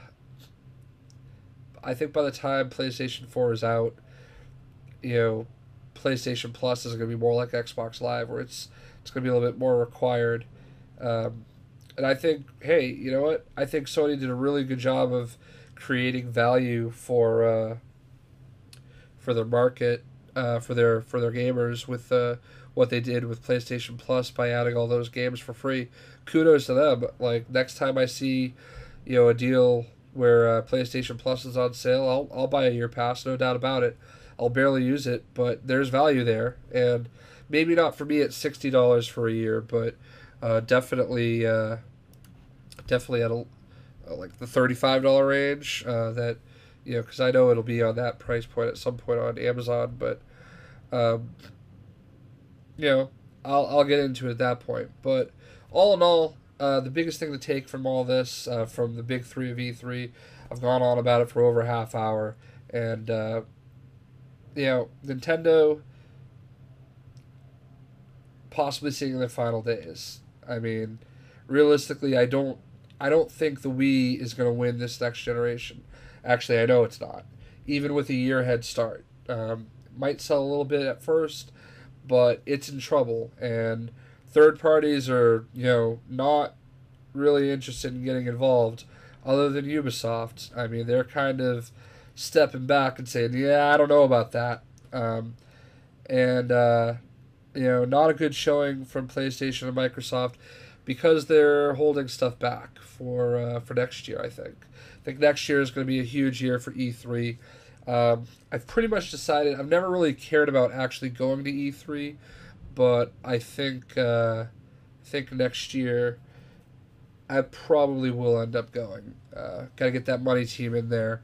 think by the time PlayStation 4 is out, PlayStation Plus is going to be more like Xbox Live, where it's going to be a little bit more required. And I think, hey, you know what? I think Sony did a really good job of creating value for their market, for their gamers with what they did with PlayStation Plus by adding all those games for free. Kudos to them. Like, next time I see, a deal where PlayStation Plus is on sale, I'll buy a year pass, no doubt about it. I'll barely use it, but there's value there, and maybe not for me at $60 for a year, but definitely at like the $35 range. That because I know it'll be on that price point at some point on Amazon, but I'll get into it at that point. But all in all, the biggest thing to take from all this, from the big three of E3, I've gone on about it for over a half hour, and Nintendo possibly seeing their final days. I mean, realistically, I don't think the Wii is going to win this next generation. Actually, I know it's not. Even with a year head start. Might sell a little bit at first, but it's in trouble. And third parties are, not really interested in getting involved, other than Ubisoft. I mean, they're kind of stepping back and saying, yeah, I don't know about that. Not a good showing from PlayStation and Microsoft, because they're holding stuff back for next year, I think. I think next year is going to be a huge year for E3. I've pretty much decided, I've never really cared about actually going to E3, but I think next year I probably will end up going. Got to get that money team in there.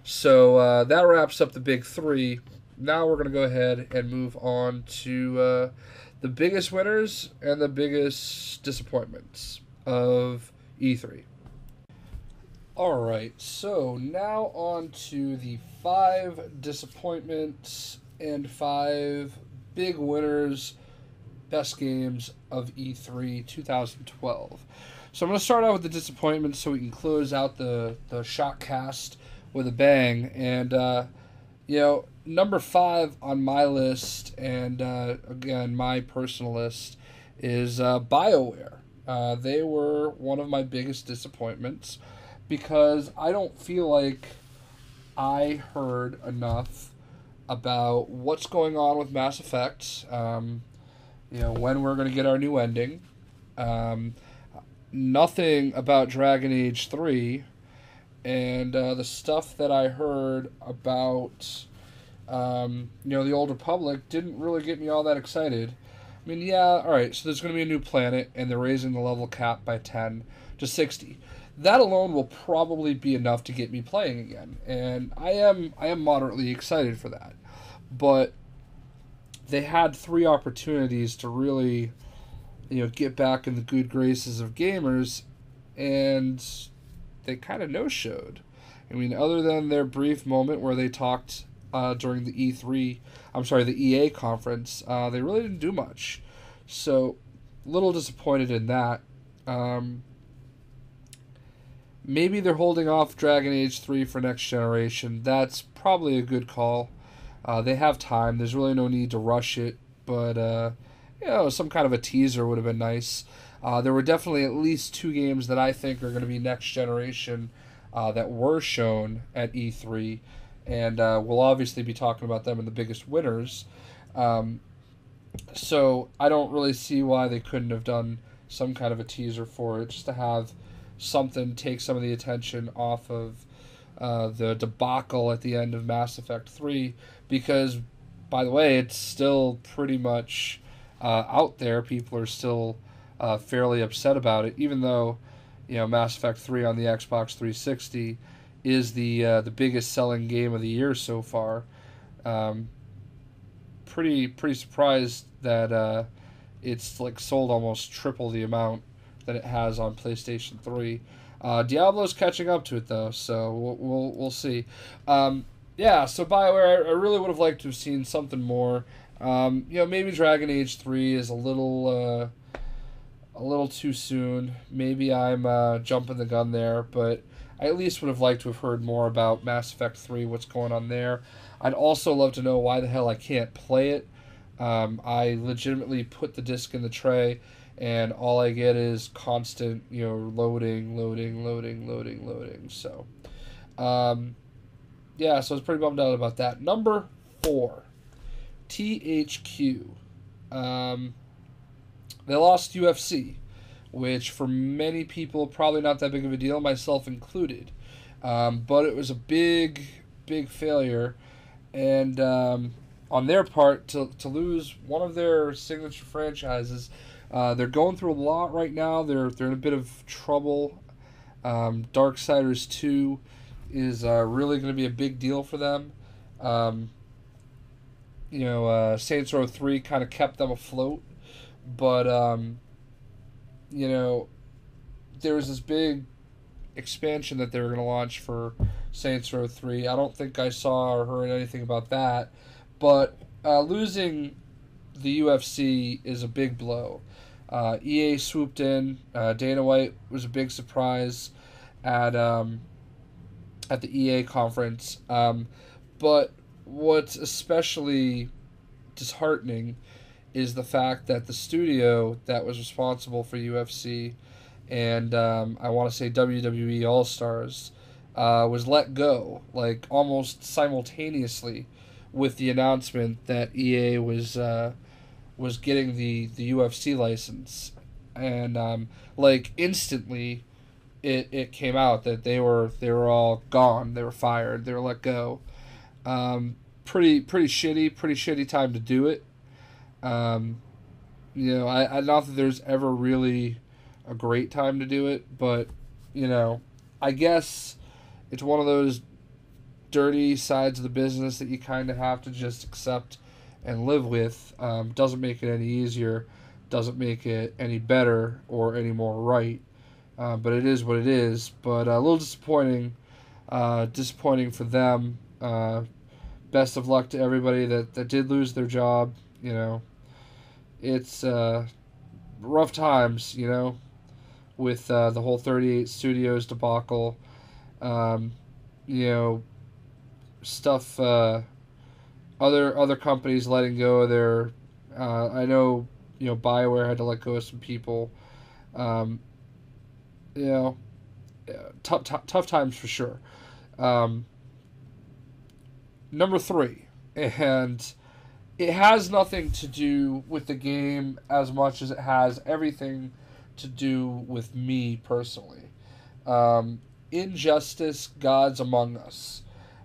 So that wraps up the big three. Now we're going to go ahead and move on to the biggest winners and the biggest disappointments of E3. Alright, so now on to the 5 disappointments and 5 big winners, best games of E3 2012. So I'm going to start out with the disappointments so we can close out the Shockcast with a bang. And, number 5 on my list, and again, my personal list, is BioWare. They were one of my biggest disappointments because I don't feel like I heard enough about what's going on with Mass Effect, when we're going to get our new ending. Nothing about Dragon Age 3, and the stuff that I heard about the Old Republic didn't really get me all that excited. I mean, yeah, alright, so there's going to be a new planet, and they're raising the level cap by 10 to 60. That alone will probably be enough to get me playing again, and I am moderately excited for that. But they had 3 opportunities to really, get back in the good graces of gamers, and they kind of no-showed. I mean, other than their brief moment where they talked during the the EA conference, they really didn't do much. So, a little disappointed in that. Maybe they're holding off Dragon Age 3 for next generation. That's probably a good call. They have time. There's really no need to rush it. But, some kind of a teaser would have been nice. There were definitely at least 2 games that I think are going to be next generation that were shown at E3, and we'll obviously be talking about them in the biggest winners. So I don't really see why they couldn't have done some kind of a teaser for it, just to have something take some of the attention off of the debacle at the end of Mass Effect 3, because, by the way, it's still pretty much out there. People are still fairly upset about it, even though, Mass Effect 3 on the Xbox 360 is the biggest selling game of the year so far. Pretty surprised that it's like sold almost triple the amount that it has on PlayStation 3. Diablo's catching up to it though, so we'll see. So BioWare, I really would have liked to have seen something more. Maybe Dragon Age 3 is a little too soon. Maybe I'm jumping the gun there, but I at least would have liked to have heard more about Mass Effect 3, what's going on there. I'd also love to know why the hell I can't play it. I legitimately put the disc in the tray, and all I get is constant, loading. So, so I was pretty bummed out about that. Number 4, THQ. They lost UFC, which for many people probably not that big of a deal, myself included. But it was a big failure, and on their part to lose one of their signature franchises. They're going through a lot right now. They're in a bit of trouble. Darksiders 2 is really going to be a big deal for them. Saints Row 3 kind of kept them afloat, but there was this big expansion that they were going to launch for Saints Row 3. I don't think I saw or heard anything about that, but losing the UFC is a big blow. EA swooped in. Dana White was a big surprise at the EA conference. But what's especially disheartening is the fact that the studio that was responsible for UFC and I want to say WWE All-Stars was let go, like almost simultaneously with the announcement that EA was getting the UFC license, and instantly it came out that they were all gone, they were fired, they were let go. Pretty shitty time to do it. I not that there's ever really a great time to do it, but I guess it's one of those dirty sides of the business that you kind of have to just accept and live with. Doesn't make it any easier, doesn't make it any better or any more right, but it is what it is. But a little disappointing for them. Best of luck to everybody that did lose their job. It's rough times, with the whole 38 Studios debacle. Stuff, other companies letting go of their, I know, BioWare had to let go of some people. Tough times for sure. Number 3, and it has nothing to do with the game as much as it has everything to do with me personally. Injustice: Gods Among Us.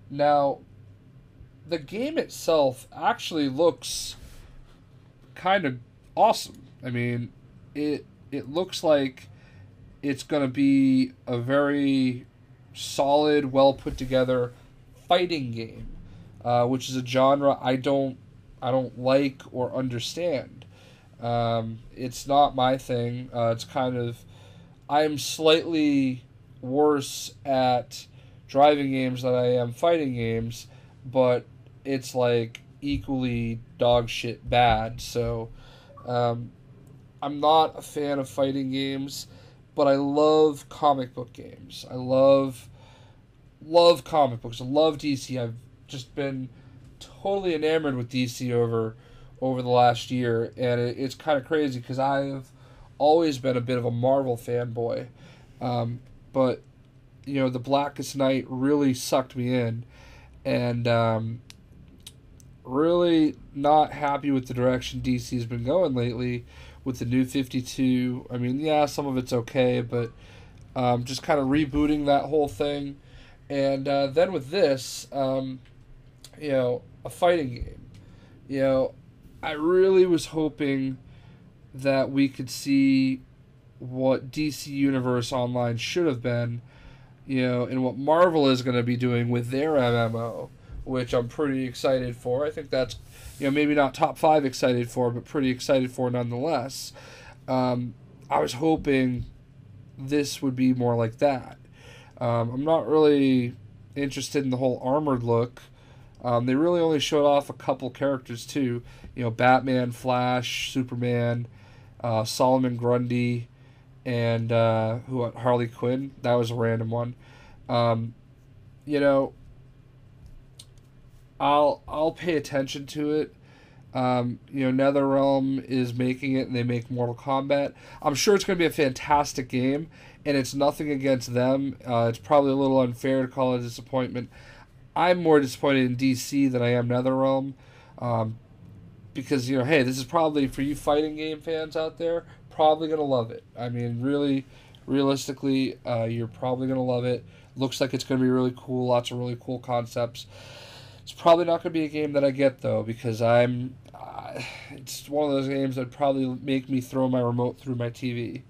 Now, the game itself actually looks kind of awesome. I mean, it looks like it's going to be a very solid, well put together fighting game, which is a genre I don't like or understand. It's not my thing. It's kind of, I'm slightly worse at driving games than I am fighting games, but it's like equally dog shit bad. So I'm not a fan of fighting games, but I love comic book games. I love comic books. I love DC. I've just been totally enamored with DC over the last year, and it's kind of crazy because I've always been a bit of a Marvel fanboy, but the Blackest Night really sucked me in, and really not happy with the direction DC's been going lately with the New 52. I mean, yeah, some of it's okay, but just kind of rebooting that whole thing. And then with this, a fighting game. I really was hoping that we could see what DC Universe Online should have been, and what Marvel is going to be doing with their MMO, which I'm pretty excited for. I think that's, maybe not top 5 excited for, but pretty excited for nonetheless. I was hoping this would be more like that. I'm not really interested in the whole armored look. They really only showed off a couple characters too. Batman, Flash, Superman, Solomon Grundy, and Harley Quinn. That was a random one. I'll pay attention to it. NetherRealm is making it, and they make Mortal Kombat. I'm sure it's going to be a fantastic game, and it's nothing against them. It's probably a little unfair to call it a disappointment. I'm more disappointed in DC than I am NetherRealm, because, hey, this is probably, for you fighting game fans out there, probably going to love it. I mean, really, realistically, you're probably going to love it. Looks like it's going to be really cool, lots of really cool concepts. It's probably not going to be a game that I get, though, because it's one of those games that would probably make me throw my remote through my TV.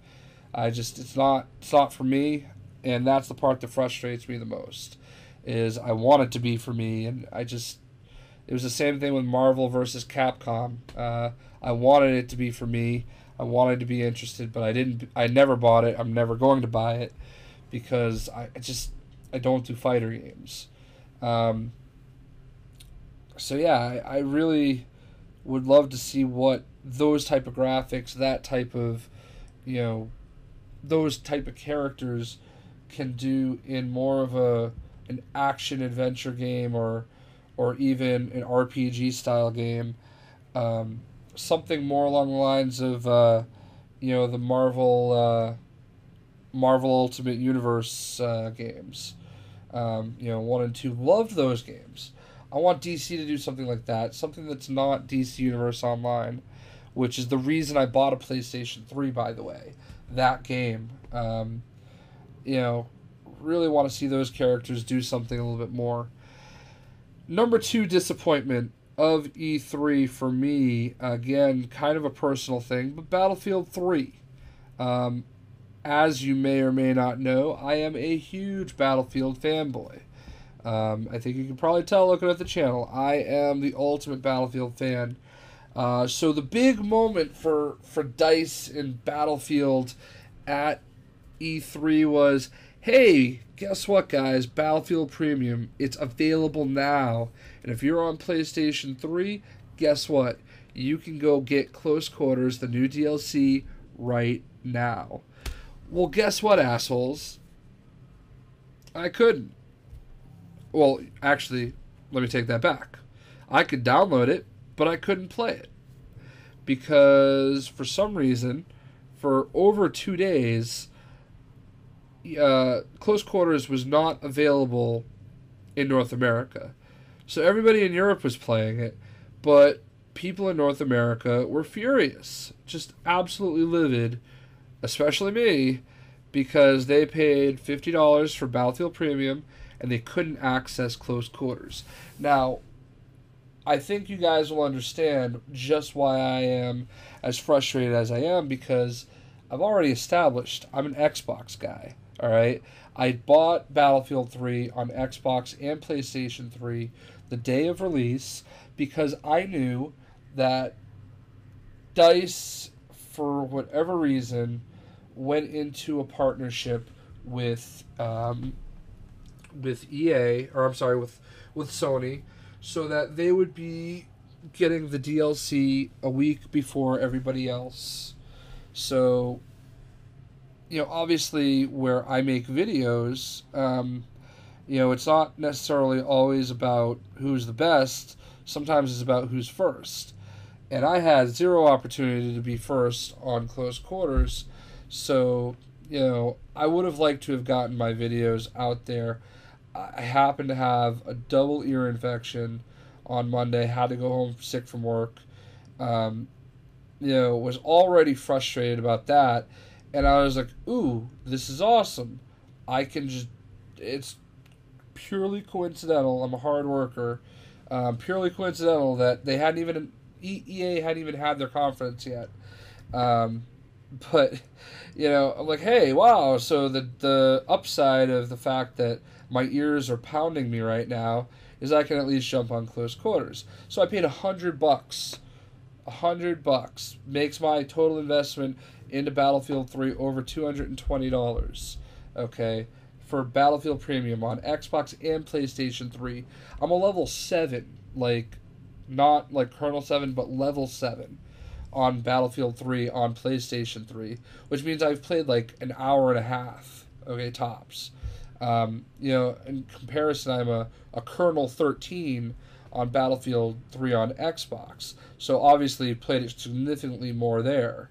It's not for me, and that's the part that frustrates me the most, is I want it to be for me, and it was the same thing with Marvel versus Capcom. I wanted it to be for me. I wanted to be interested, but I never bought it. I'm never going to buy it, because I don't do fighter games. So yeah, I really would love to see what those type of graphics, that type of, those type of characters can do in more of an action adventure game, or even an RPG style game. Something more along the lines of the Marvel Ultimate Universe games. 1 and 2, loved those games. I want DC to do something like that, something that's not DC Universe Online, which is the reason I bought a PlayStation 3, by the way. That game. Really want to see those characters do something a little bit more. Number 2 disappointment of E3 for me, again, kind of a personal thing, but Battlefield 3. As you may or may not know, I am a huge Battlefield fanboy. I think you can probably tell looking at the channel. I am the ultimate Battlefield fan. So the big moment for DICE and Battlefield at E3 was, hey, guess what, guys? Battlefield Premium, it's available now. And if you're on PlayStation 3, guess what? You can go get Close Quarters, the new DLC, right now. Well, guess what, assholes? I couldn't. Well, actually, let me take that back. I could download it, but I couldn't play it. Because, for some reason, for over 2 days, Close Quarters was not available in North America. So everybody in Europe was playing it, but people in North America were furious. Just absolutely livid, especially me, because they paid $50 for Battlefield Premium, and they couldn't access Close Quarters. Now, I think you guys will understand just why I am as frustrated as I am, because I've already established I'm an Xbox guy, alright? I bought Battlefield 3 on Xbox and PlayStation 3 the day of release, because I knew that DICE, for whatever reason, went into a partnership with EA, or I'm sorry, with Sony, so that they would be getting the DLC a week before everybody else. So, obviously where I make videos, it's not necessarily always about who's the best. Sometimes it's about who's first. and I had zero opportunity to be first on close quarters. So, I would have liked to have gotten my videos out there. I happened to have a double ear infection on Monday, had to go home sick from work. Was already frustrated about that, and I was like, ooh, this is awesome. I can just, it's purely coincidental. I'm a hard worker. Purely coincidental that they hadn't even, EA hadn't even had their conference yet. But, I'm like, hey, wow, so the upside of the fact that my ears are pounding me right now is I can at least jump on close quarters. So I paid $100. $100 makes my total investment into Battlefield 3 over $220. Okay, for Battlefield Premium on Xbox and PlayStation 3. I'm a level 7, like not like Kernel 7, but level 7 on Battlefield 3 on PlayStation 3, which means I've played like an hour and a half, okay, tops. In comparison, I'm a Kernel 13 on Battlefield 3 on Xbox, so obviously played it significantly more there.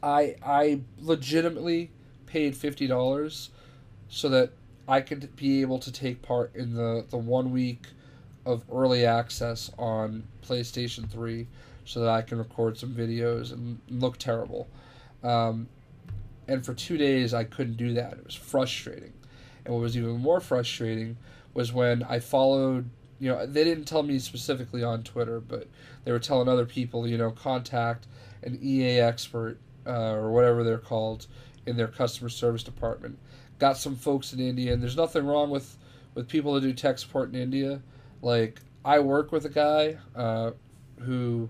I legitimately paid $50 so that I could be able to take part in the 1 week of early access on PlayStation 3 so that I can record some videos and look terrible. And for 2 days, I couldn't do that. It was frustrating. And what was even more frustrating was when I followed, they didn't tell me specifically on Twitter, but they were telling other people, contact an EA expert or whatever they're called in their customer service department. Got some folks in India, and there's nothing wrong with people that do tech support in India. Like, I work with a guy who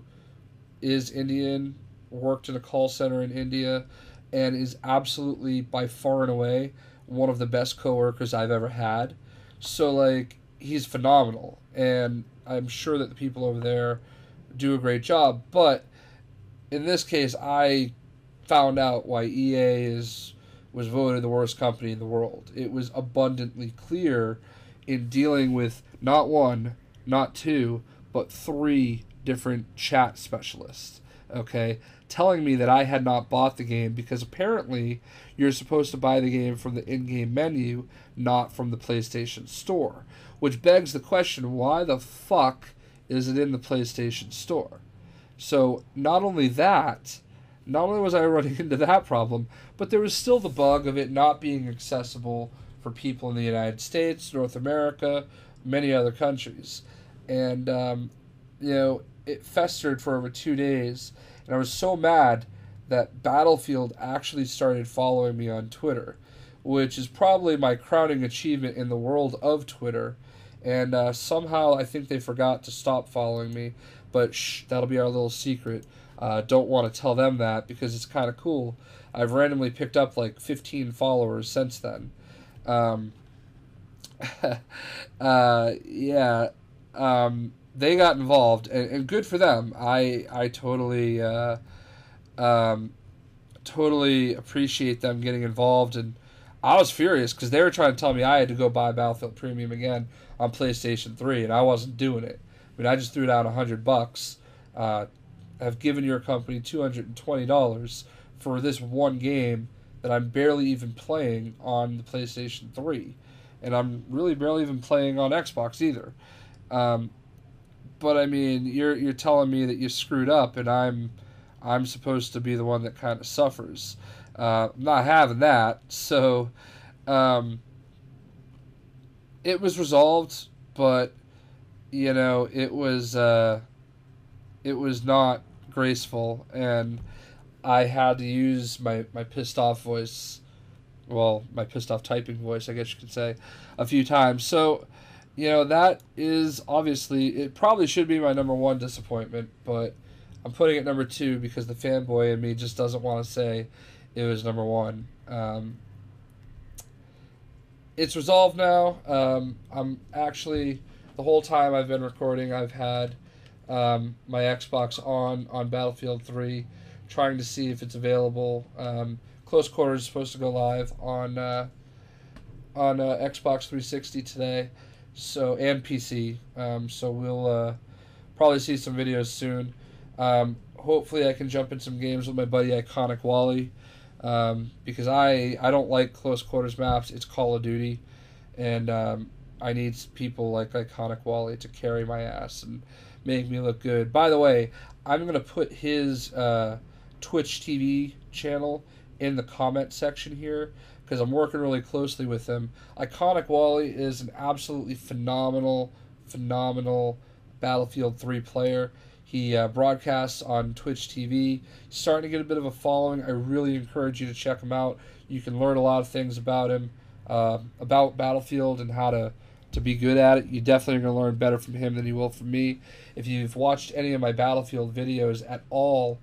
is Indian, worked in a call center in India, and is absolutely, by far and away, one of the best coworkers I've ever had. So, like, he's phenomenal, and I'm sure that the people over there do a great job. But in this case, I found out why EA was voted the worst company in the world. It was abundantly clear in dealing with not one, not two, but 3 different chat specialists, okay, telling me that I had not bought the game because apparently you're supposed to buy the game from the in-game menu, not from the PlayStation Store, which begs the question, why the fuck is it in the PlayStation Store? So not only was I running into that problem, but there was still the bug of it not being accessible for people in the United States, North America, many other countries. And, it festered for over 2 days, and I was so mad that Battlefield actually started following me on Twitter, which is probably my crowning achievement in the world of Twitter. And somehow I think they forgot to stop following me, but that'll be our little secret. Don't want to tell them that because it's kind of cool. I've randomly picked up like 15 followers since then. They got involved, and good for them. I totally totally appreciate them getting involved, and I was furious because they were trying to tell me I had to go buy Battlefield Premium again on PlayStation 3, and I wasn't doing it. I mean, I just threw down $100. I've given your company $220 for this one game that I'm barely even playing on the PlayStation 3, and I'm really barely even playing on Xbox either. But I mean, you're telling me that you screwed up, and I'm supposed to be the one that kind of suffers. I'm not having that. So, it was resolved, but it was not graceful, and I had to use my pissed off voice, well, my pissed off typing voice, I guess you could say, a few times. So, that is obviously, it probably should be my number 1 disappointment, but I'm putting it number 2 because the fanboy in me just doesn't want to say it was number 1. It's resolved now. I'm actually, the whole time I've been recording, I've had my Xbox on Battlefield 3, trying to see if it's available. Close Quarters is supposed to go live on Xbox 360 today, so, and PC. So we'll probably see some videos soon. Hopefully I can jump in some games with my buddy Iconic Wally, because I don't like close quarters maps. It's Call of Duty, and I need people like Iconic Wally to carry my ass and make me look good. By the way, I'm going to put his Twitch TV channel in the comment section here, because I'm working really closely with him. Iconic Wally is an absolutely phenomenal Battlefield 3 player. He broadcasts on Twitch TV. He's starting to get a bit of a following. I really encourage you to check him out. You can learn a lot of things about him, about Battlefield and how to be good at it. You definitely are going to learn better from him than you will from me. If you've watched any of my Battlefield videos at all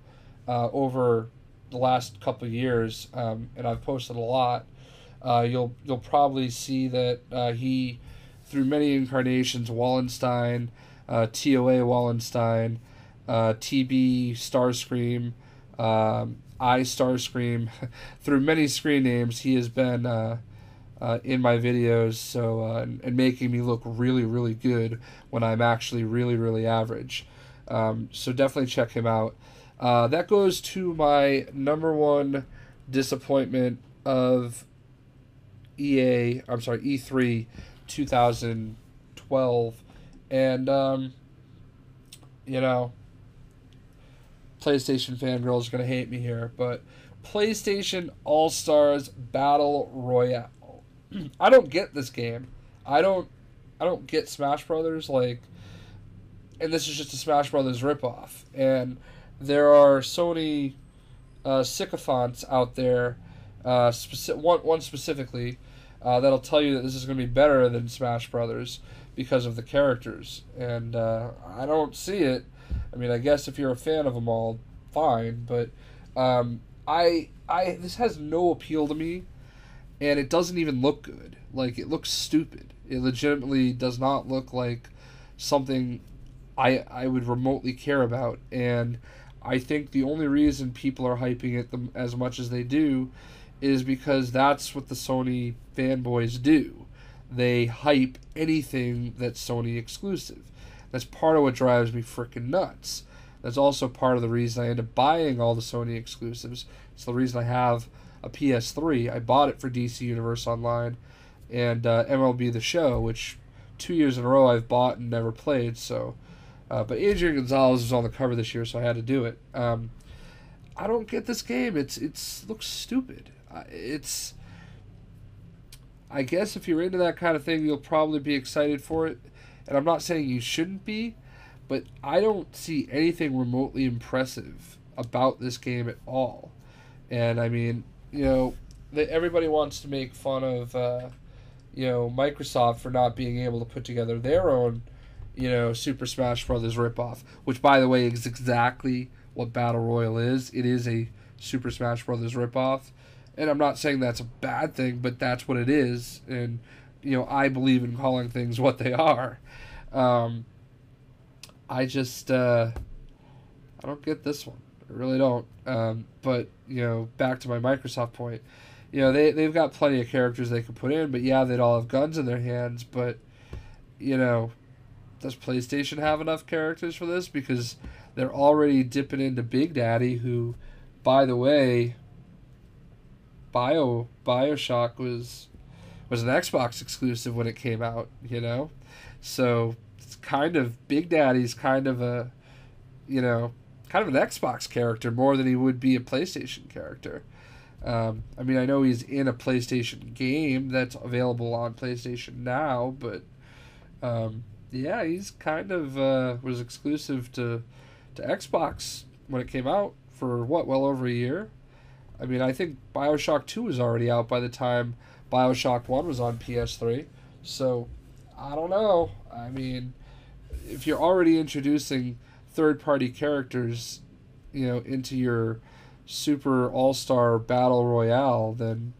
over the last couple of years, and I've posted a lot, you'll probably see that he, through many incarnations, Wallenstein, TOA Wallenstein, TB Starscream, I Starscream, through many screen names, he has been in my videos, so and making me look really good when I'm actually really average. So definitely check him out. That goes to my number one disappointment of E3 2012, and PlayStation fangirls are gonna hate me here, but PlayStation All-Stars Battle Royale. I don't get this game. I don't get Smash Brothers, like, and this is just a Smash Brothers ripoff. And there are Sony sycophants out there, one specifically, that'll tell you that this is going to be better than Smash Brothers because of the characters, and I don't see it. I mean, I guess if you're a fan of them all, fine, but this has no appeal to me. And it doesn't even look good. Like, it looks stupid. It legitimately does not look like something I would remotely care about. And I think the only reason people are hyping it as much as they do is because that's what the Sony fanboys do. They hype anything that's Sony exclusive. That's part of what drives me freaking nuts. That's also part of the reason I end up buying all the Sony exclusives. It's the reason I have a PS3. I bought it for DC Universe Online and MLB The Show, which 2 years in a row I've bought and never played. So, but Adrian Gonzalez was on the cover this year, so I had to do it. I don't get this game. It looks stupid. I guess if you're into that kind of thing, you'll probably be excited for it. And I'm not saying you shouldn't be, but I don't see anything remotely impressive about this game at all. And I mean, everybody wants to make fun of, Microsoft for not being able to put together their own, Super Smash Brothers ripoff, which, by the way, is exactly what Battle Royale is. It is a Super Smash Brothers ripoff, and I'm not saying that's a bad thing, but that's what it is, and, I believe in calling things what they are. I don't get this one. I really don't. But, back to my Microsoft point, they've got plenty of characters they could put in, but yeah, they'd all have guns in their hands, but, does PlayStation have enough characters for this? Because they're already dipping into Big Daddy, who, by the way, BioShock was an Xbox exclusive when it came out, So, it's kind of, Big Daddy's kind of a, kind of an Xbox character more than he would be a PlayStation character. I mean, I know he's in a PlayStation game that's available on PlayStation now, but yeah, he's kind of was exclusive to Xbox when it came out for well over a year. I mean, I think BioShock 2 was already out by the time BioShock 1 was on PS3. So, I don't know. I mean, if you're already introducing third-party characters, into your Super All-Star Battle Royale, then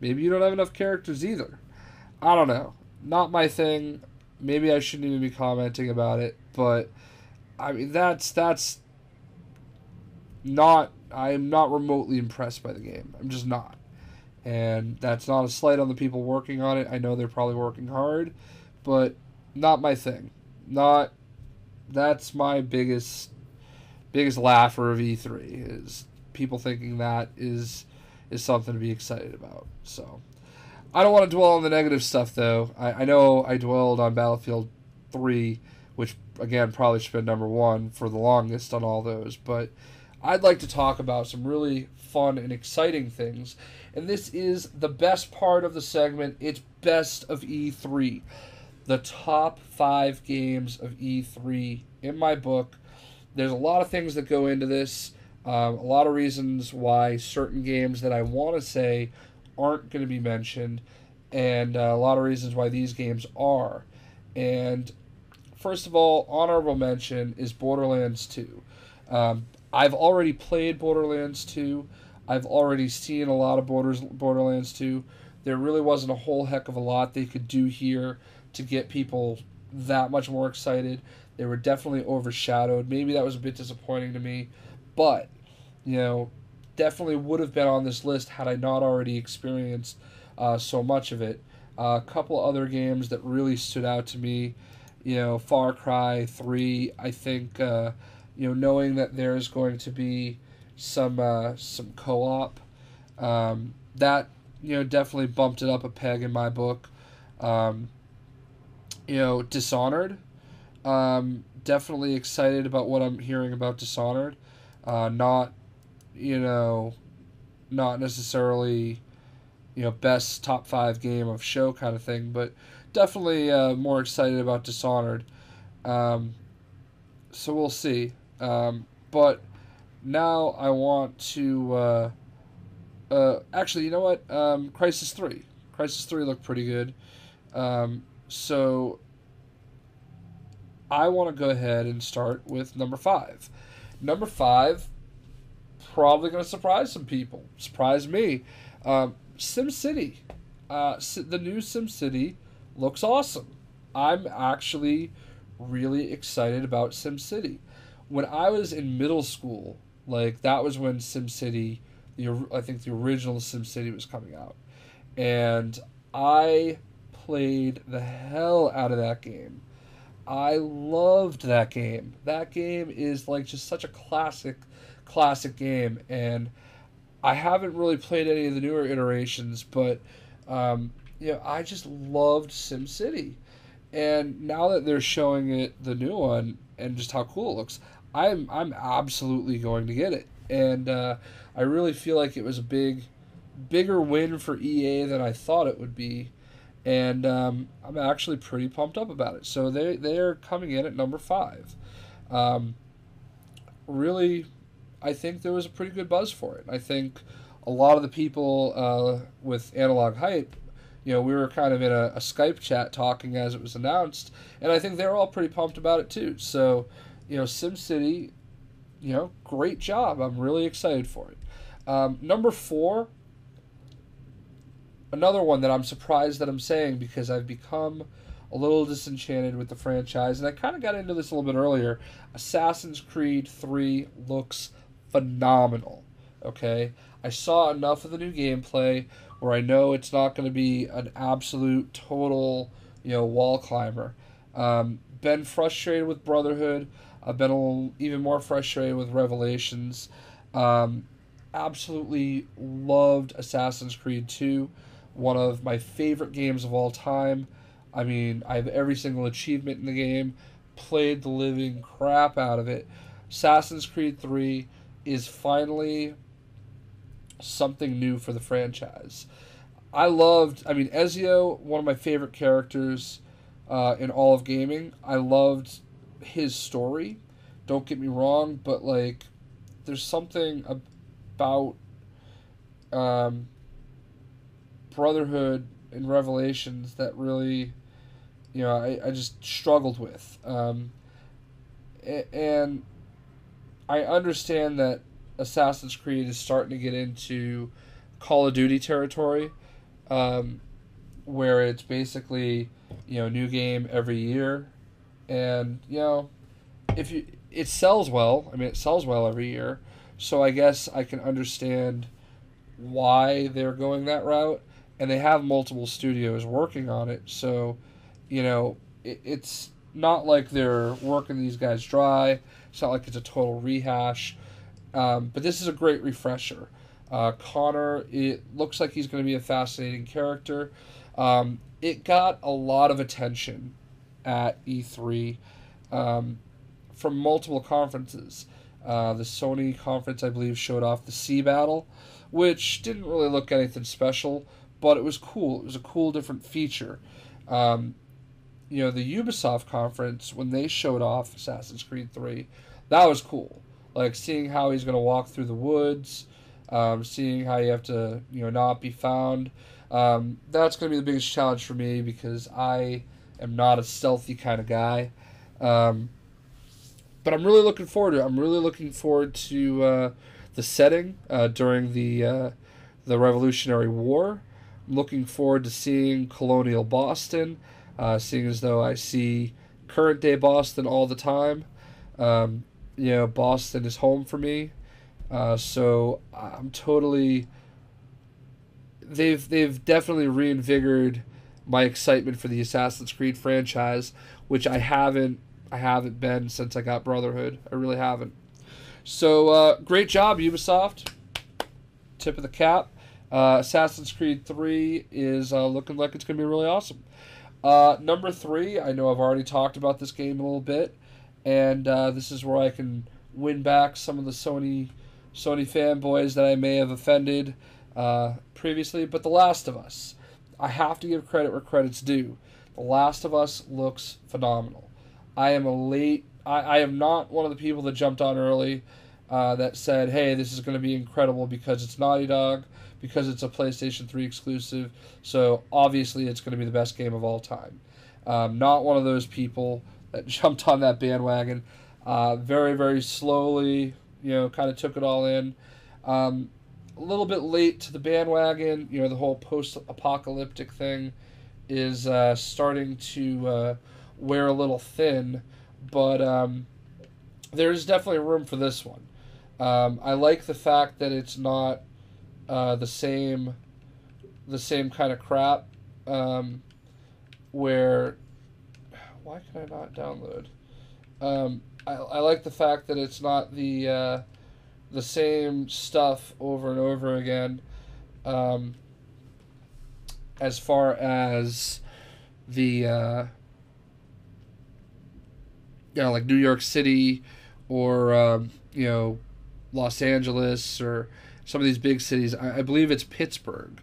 maybe you don't have enough characters either. I don't know. Not my thing. Maybe I shouldn't even be commenting about it, but I mean that's not. I'm not remotely impressed by the game. I'm just not, and that's not a slight on the people working on it. I know they're probably working hard, but not my thing. Not That's my biggest laugher of E3 is people thinking that is something to be excited about. So I don't want to dwell on the negative stuff, though. I know I dwelled on Battlefield 3, which, again, probably should have been number 1 for the longest on all those. But I'd like to talk about some really fun and exciting things. And this is the best part of the segment. It's Best of E3. The top 5 games of E3 in my book. There's a lot of things that go into this. A lot of reasons why certain games that I want to say aren't going to be mentioned, and a lot of reasons why these games are. And first of all, honorable mention is Borderlands 2. I've already played Borderlands 2. I've already seen a lot of Borderlands 2. There really wasn't a whole heck of a lot they could do here to get people that much more excited. They were definitely overshadowed. Maybe that was a bit disappointing to me, but, definitely would have been on this list had I not already experienced so much of it. A couple other games that really stood out to me, Far Cry 3. I think, knowing that there's going to be some co-op, that definitely bumped it up a peg in my book. Dishonored. Definitely excited about what I'm hearing about Dishonored. Not necessarily, best top 5 game of show kind of thing, but definitely more excited about Dishonored. So we'll see. But now I want to, actually, you know what? Crisis 3. Crisis 3 looked pretty good. So I want to go ahead and start with number 5. Number 5, probably going to surprise some people. Surprise me. SimCity. The new SimCity looks awesome. I'm actually really excited about SimCity. When I was in middle school, that was when SimCity, I think the original SimCity was coming out. And I played the hell out of that game. I loved that game. That game is just such a classic game, and I haven't really played any of the newer iterations, but I just loved SimCity. And now that they're showing it, the new one, and just how cool it looks, I'm absolutely going to get it. And I really feel like it was a bigger win for EA than I thought it would be. And I'm actually pretty pumped up about it. So they're coming in at number 5. Really, I think there was a pretty good buzz for it. I think a lot of the people with Analog Hype, we were kind of in a Skype chat talking as it was announced, and I think they were all pretty pumped about it too. So, SimCity, great job. I'm really excited for it. Number 4, another one that I'm surprised that I'm saying because I've become a little disenchanted with the franchise, and I kind of got into this a little bit earlier. Assassin's Creed 3 looks phenomenal, okay? I saw enough of the new gameplay where I know it's not going to be an absolute, total, wall climber. Been frustrated with Brotherhood. I've been even more frustrated with Revelations. Absolutely loved Assassin's Creed 2. One of my favorite games of all time. I mean, I have every single achievement in the game. Played the living crap out of it. Assassin's Creed 3 is finally something new for the franchise. Ezio, one of my favorite characters in all of gaming. I loved his story. Don't get me wrong, but there's something about Brotherhood and Revelations that really, I just struggled with. And I understand that Assassin's Creed is starting to get into Call of Duty territory, where it's basically, new game every year. And, it sells well. I mean, it sells well every year. So I guess I can understand why they're going that route. And they have multiple studios working on it. So, it's not like they're working these guys dry. It's not like it's a total rehash. But this is a great refresher. Connor, it looks like he's going to be a fascinating character. It got a lot of attention at E3 from multiple conferences. The Sony conference, I believe, showed off the Sea Battle, which didn't really look anything special, but it was cool. It was a cool, different feature. The Ubisoft conference, when they showed off Assassin's Creed 3, that was cool. Like, seeing how he's going to walk through the woods, seeing how you have to, not be found. That's going to be the biggest challenge for me because I am not a stealthy kind of guy. But I'm really looking forward to it. I'm really looking forward to the setting during the Revolutionary War. I'm looking forward to seeing colonial Boston, seeing as though I see current day Boston all the time. Boston is home for me. So I'm totally... They've definitely reinvigorated my excitement for the Assassin's Creed franchise, which I haven't been since I got Brotherhood. I really haven't. So, great job, Ubisoft. Tip of the cap. Assassin's Creed 3 is looking like it's going to be really awesome. Number 3, I know I've already talked about this game a little bit, and this is where I can win back some of the Sony fanboys that I may have offended previously, but The Last of Us. I have to give credit where credit's due. The Last of Us looks phenomenal. I am not one of the people that jumped on early that said, hey, this is going to be incredible because it's Naughty Dog, because it's a PlayStation 3 exclusive, so obviously it's going to be the best game of all time. Not one of those people that jumped on that bandwagon. Very, very slowly, kind of took it all in. A little bit late to the bandwagon. The whole post-apocalyptic thing is starting to wear a little thin, but there's definitely room for this one. I like the fact that it's not the same kind of crap. Where why can I not download? I like the fact that it's not the same stuff over and over again. As far as the like New York City or Los Angeles or some of these big cities. I believe it's Pittsburgh.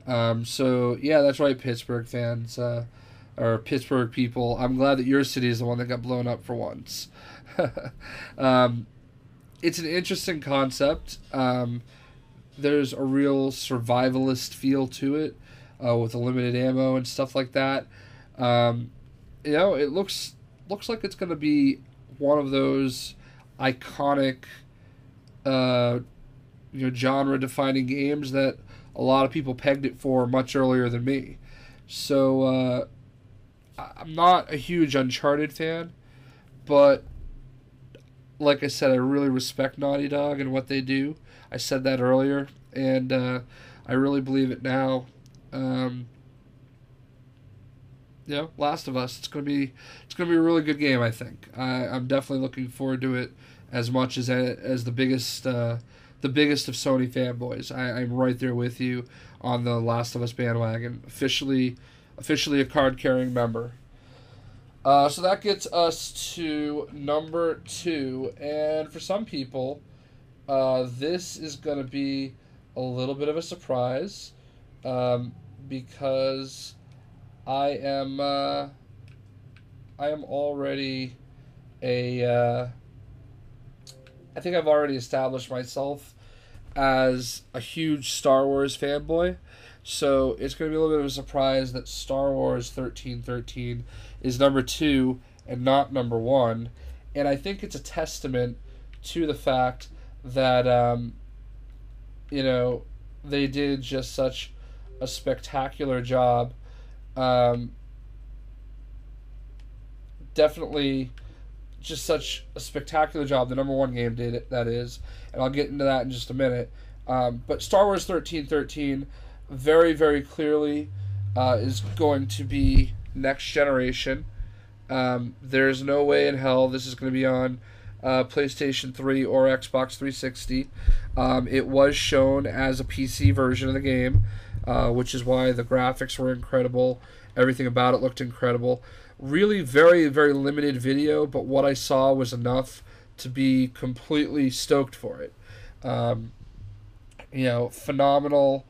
So yeah, that's right, Pittsburgh fans or Pittsburgh people. I'm glad that your city is the one that got blown up for once. It's an interesting concept. There's a real survivalist feel to it with the limited ammo and stuff like that. It looks like it's going to be one of those iconic, genre-defining games that a lot of people pegged it for much earlier than me. So I'm not a huge Uncharted fan, but like I said, I really respect Naughty Dog and what they do. I said that earlier, and I really believe it now. Last of Us. It's gonna be a really good game. I think. I'm definitely looking forward to it as much as the biggest of Sony fanboys. I'm right there with you on the Last of Us bandwagon. Officially a card-carrying member. So that gets us to number 2, and for some people, this is going to be a little bit of a surprise, because I am already I think I've already established myself as a huge Star Wars fanboy. So it's going to be a little bit of a surprise that Star Wars 1313 is number 2 and not number 1. And I think it's a testament to the fact that, they did just such a spectacular job. Definitely just such a spectacular job. The number 1 game did it, that is. And I'll get into that in just a minute. But Star Wars 1313... very, very clearly is going to be next generation. There's no way in hell this is going to be on PlayStation 3 or Xbox 360. It was shown as a PC version of the game, which is why the graphics were incredible. Everything about it looked incredible. Really, very, very limited video, but what I saw was enough to be completely stoked for it. Um, Phenomenal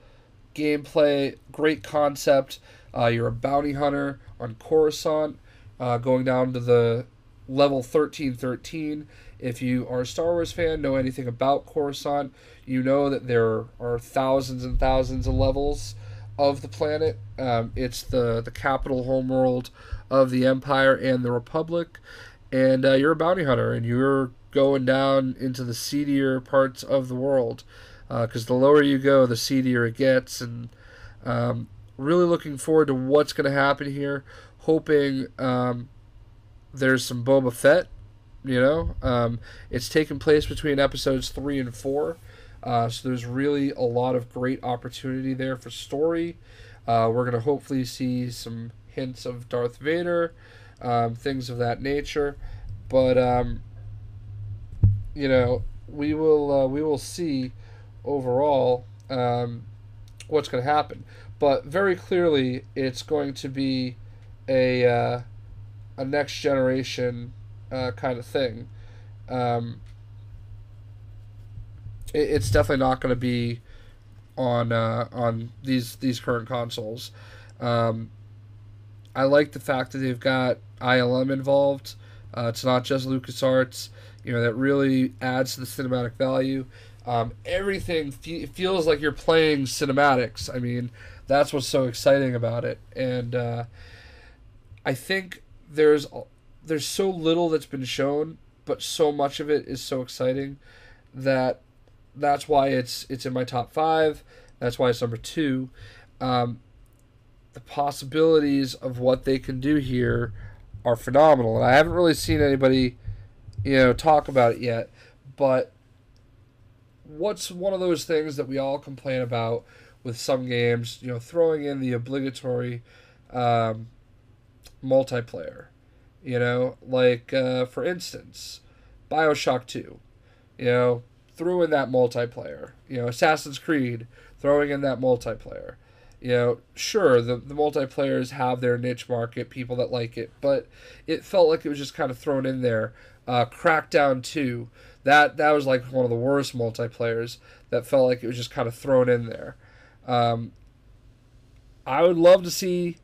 gameplay, great concept. You're a bounty hunter on Coruscant, going down to the level 1313. If you are a Star Wars fan, know anything about Coruscant, you know that there are thousands and thousands of levels of the planet. It's the capital homeworld of the Empire and the Republic, and you're a bounty hunter, and you're going down into the seedier parts of the world, because the lower you go, the seedier it gets, and really looking forward to what's going to happen here. Hoping there's some Boba Fett. It's taking place between episodes 3 and 4, so there's really a lot of great opportunity there for story. We're going to hopefully see some hints of Darth Vader, things of that nature, but we will see overall what's going to happen. But very clearly, it's going to be a next generation kind of thing. It's definitely not going to be on these current consoles. I like the fact that they've got ILM involved. It's not just LucasArts. That really adds to the cinematic value. Everything feels like you're playing cinematics. I mean, that's what's so exciting about it. And I think there's so little that's been shown, but so much of it is so exciting that's why it's in my top 5. That's why it's number 2. The possibilities of what they can do here are phenomenal, and I haven't really seen anybody, talk about it yet. But what's one of those things that we all complain about with some games? Throwing in the obligatory multiplayer. For instance, BioShock 2. Threw in that multiplayer. Assassin's Creed, throwing in that multiplayer. Sure, the multiplayers have their niche market, people that like it, but it felt like it was just kind of thrown in there. Crackdown 2, that was like one of the worst multiplayers that felt like it was just kind of thrown in there. I would love to see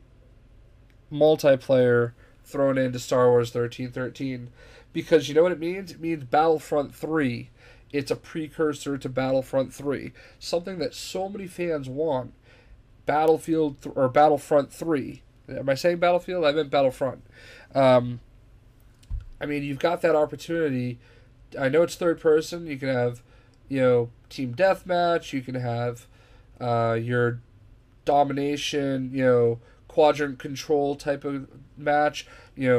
multiplayer thrown into Star Wars 1313, because you know what it means? It means Battlefront 3. It's a precursor to Battlefront 3, something that so many fans want. Battlefront 3. Am I saying Battlefield? I meant Battlefront. You've got that opportunity. I know it's third person. You can have, team deathmatch. You can have your domination, quadrant control type of match.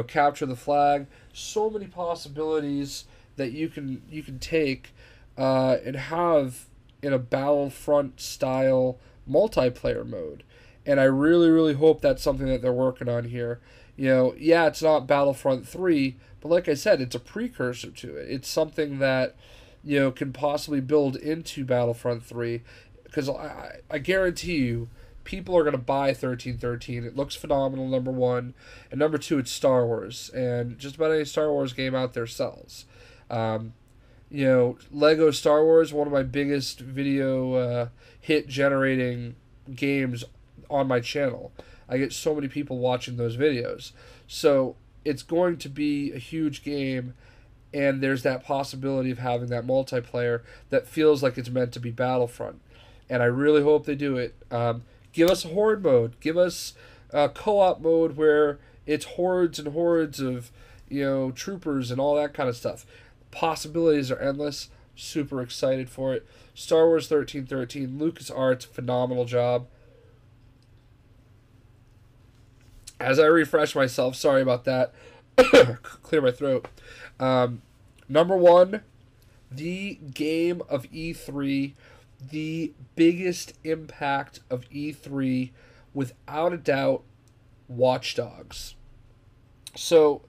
Capture the flag. So many possibilities that you can take and have in a Battlefront style multiplayer mode. And I really, really hope that's something that they're working on here. It's not Battlefront 3, but like I said, it's a precursor to it. It's something that, can possibly build into Battlefront 3, because I guarantee you, people are going to buy 1313. It looks phenomenal, number 1. And number 2, it's Star Wars. And just about any Star Wars game out there sells. Lego Star Wars, one of my biggest video hit generating games on my channel. I get so many people watching those videos. So it's going to be a huge game, and there's that possibility of having that multiplayer that feels like it's meant to be Battlefront. And I really hope they do it. Give us a horde mode. Give us a co-op mode where it's hordes and hordes of, troopers and all that kind of stuff. Possibilities are endless. Super excited for it. Star Wars 1313, LucasArts, phenomenal job. As I refresh myself, sorry about that. Clear my throat. Number 1, the game of E3, the biggest impact of E3, without a doubt, Watch Dogs. So,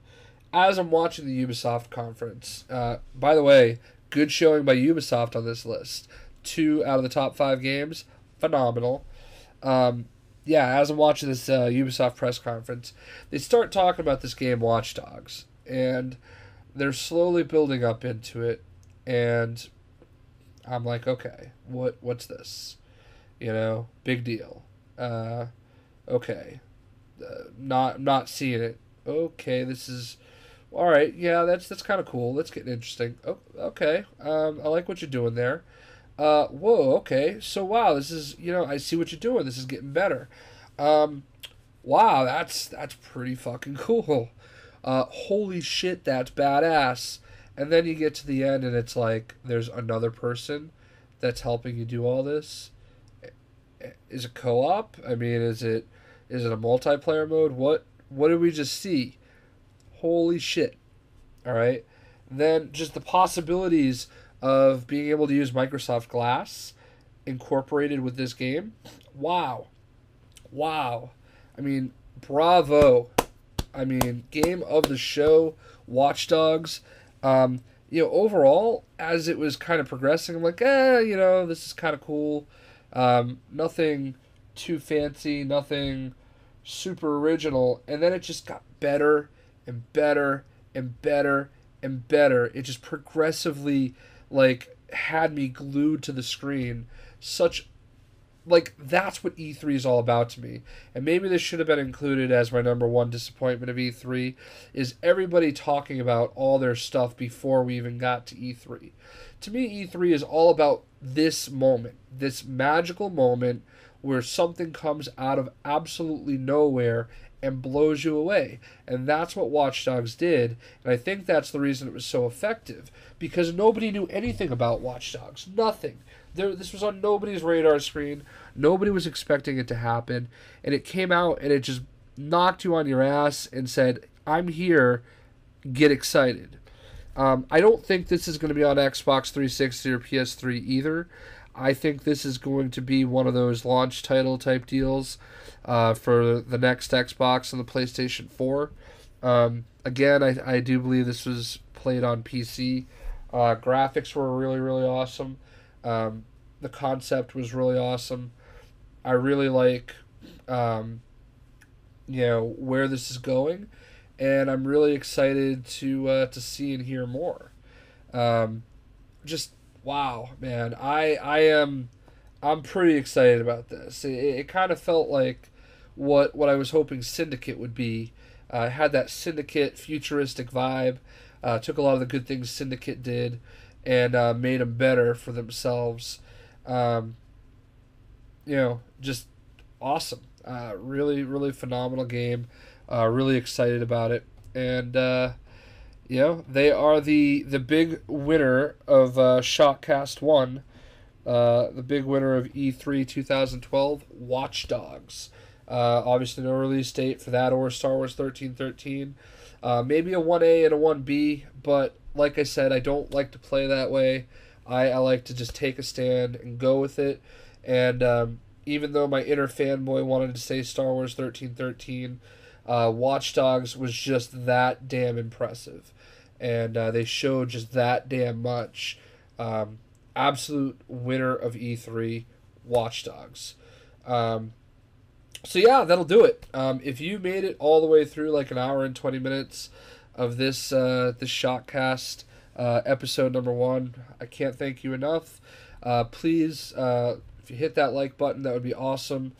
as I'm watching the Ubisoft conference, by the way, good showing by Ubisoft on this list. 2 out of the top 5 games, phenomenal. Um, yeah, as I'm watching this Ubisoft press conference, they start talking about this game Watch Dogs, and they're slowly building up into it, and I'm like, okay, what's this? Big deal. Okay, not seeing it. Okay, this is all right. Yeah, that's kind of cool. That's getting interesting. Oh, okay. I like what you're doing there. Whoa. Okay. So wow, this is I see what you're doing. This is getting better. Um, wow, that's pretty fucking cool. Holy shit, that's badass. And then you get to the end, and it's like there's another person that's helping you do all this. Is it co-op? I mean, is it a multiplayer mode? What did we just see? Holy shit. All right. Then just the possibilities of being able to use Microsoft Glass incorporated with this game. Wow. Wow. I mean, bravo. I mean, game of the show, Watch Dogs. Overall, as it was kind of progressing, I'm like, this is kind of cool. Nothing too fancy, nothing super original. And then it just got better and better and better and better. It just progressively, had me glued to the screen. That's what E3 is all about to me. And maybe this should have been included as my number one disappointment of E3, is everybody talking about all their stuff before we even got to E3. To me, E3 is all about this moment, this magical moment where something comes out of absolutely nowhere and blows you away. And that's what Watch Dogs did, and I think that's the reason it was so effective, because nobody knew anything about Watch Dogs. Nothing. This was on nobody's radar screen. Nobody was expecting it to happen, and it came out and it just knocked you on your ass and said, I'm here, get excited. I don't think this is going to be on Xbox 360 or PS3 either. I think this is going to be one of those launch title type deals for the next Xbox and the PlayStation 4. Again, I do believe this was played on PC. Graphics were really, really awesome. The concept was really awesome. I really like, where this is going, and I'm really excited to see and hear more. Just wow, man! I'm pretty excited about this. It kind of felt like what I was hoping Syndicate would be. It had that Syndicate futuristic vibe. Took a lot of the good things Syndicate did and made them better for themselves. Just awesome. Really, really phenomenal game. Really excited about it. And, they are the big winner of Shockcast 1. The big winner of E3 2012, Watch Dogs. Obviously, no release date for that or Star Wars 1313. Maybe a 1A and a 1B, but like I said, I don't like to play that way. I like to just take a stand and go with it. And even though my inner fanboy wanted to say Star Wars 1313, Watch Dogs was just that damn impressive. And they showed just that damn much. Absolute winner of E3, Watch Dogs. So yeah, that'll do it. If you made it all the way through like an hour and 20 minutes of this Shockcast episode number 1, I can't thank you enough. Please, if you hit that like button, that would be awesome.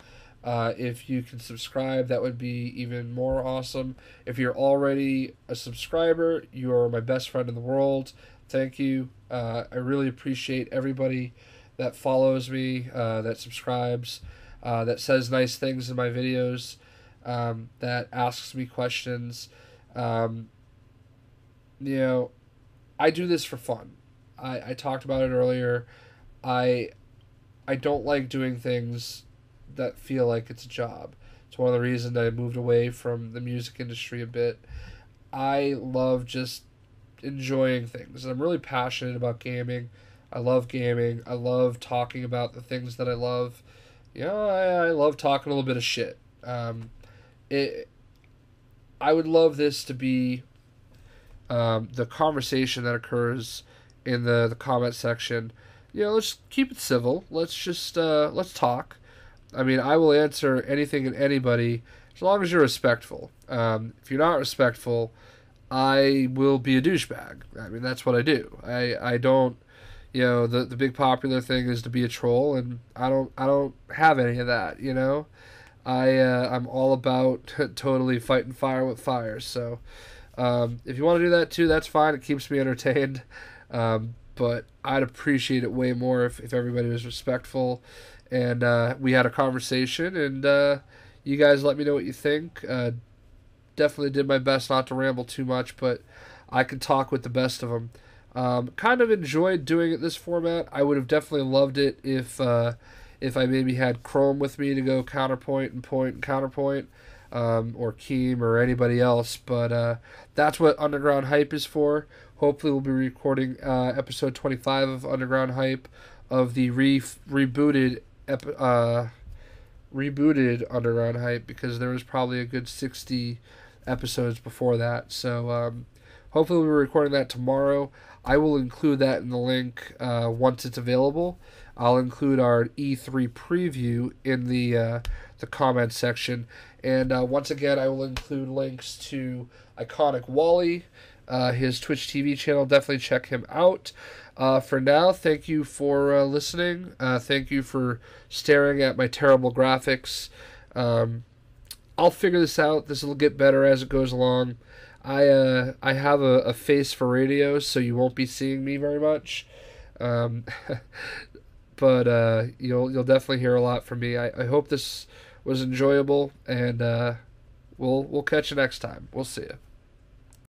If you can subscribe, that would be even more awesome. If you're already a subscriber, you are my best friend in the world. Thank you. I really appreciate everybody that follows me, that subscribes, that says nice things in my videos, that asks me questions. I do this for fun. I talked about it earlier. I don't like doing things that feel like it's a job. It's one of the reasons I moved away from the music industry a bit. I love just enjoying things. I'm really passionate about gaming. I love gaming. I love talking about the things that I love. I love talking a little bit of shit. I would love this to be the conversation that occurs in the comment section. Let's keep it civil. Let's just let's talk. I mean, I will answer anything and anybody as long as you're respectful. If you're not respectful, I will be a douchebag. I mean, that's what I do. I don't. The big popular thing is to be a troll, and I don't have any of that. I'm all about totally fighting fire with fire. So if you want to do that too, that's fine. It keeps me entertained. But I'd appreciate it way more if everybody was respectful and we had a conversation, and you guys let me know what you think. Definitely did my best not to ramble too much, but I could talk with the best of them. Kind of enjoyed doing it this format. I would have definitely loved it if I maybe had Chrome with me to go counterpoint and point and counterpoint, or Keem or anybody else. But that's what Underground Hype is for. Hopefully we'll be recording episode 25 of Underground Hype of the rebooted Underground Hype, because there was probably a good 60 episodes before that. So hopefully we'll be recording that tomorrow. I will include that in the link once it's available. I'll include our E3 preview in the comment section. And once again, I will include links to Iconic Wally, his Twitch TV channel. Definitely check him out. For now, thank you for listening. Thank you for staring at my terrible graphics. I'll figure this out. This will get better as it goes along. I have a face for radio, so you won't be seeing me very much. But you'll definitely hear a lot from me. I hope this was enjoyable, and we'll catch you next time. We'll see you.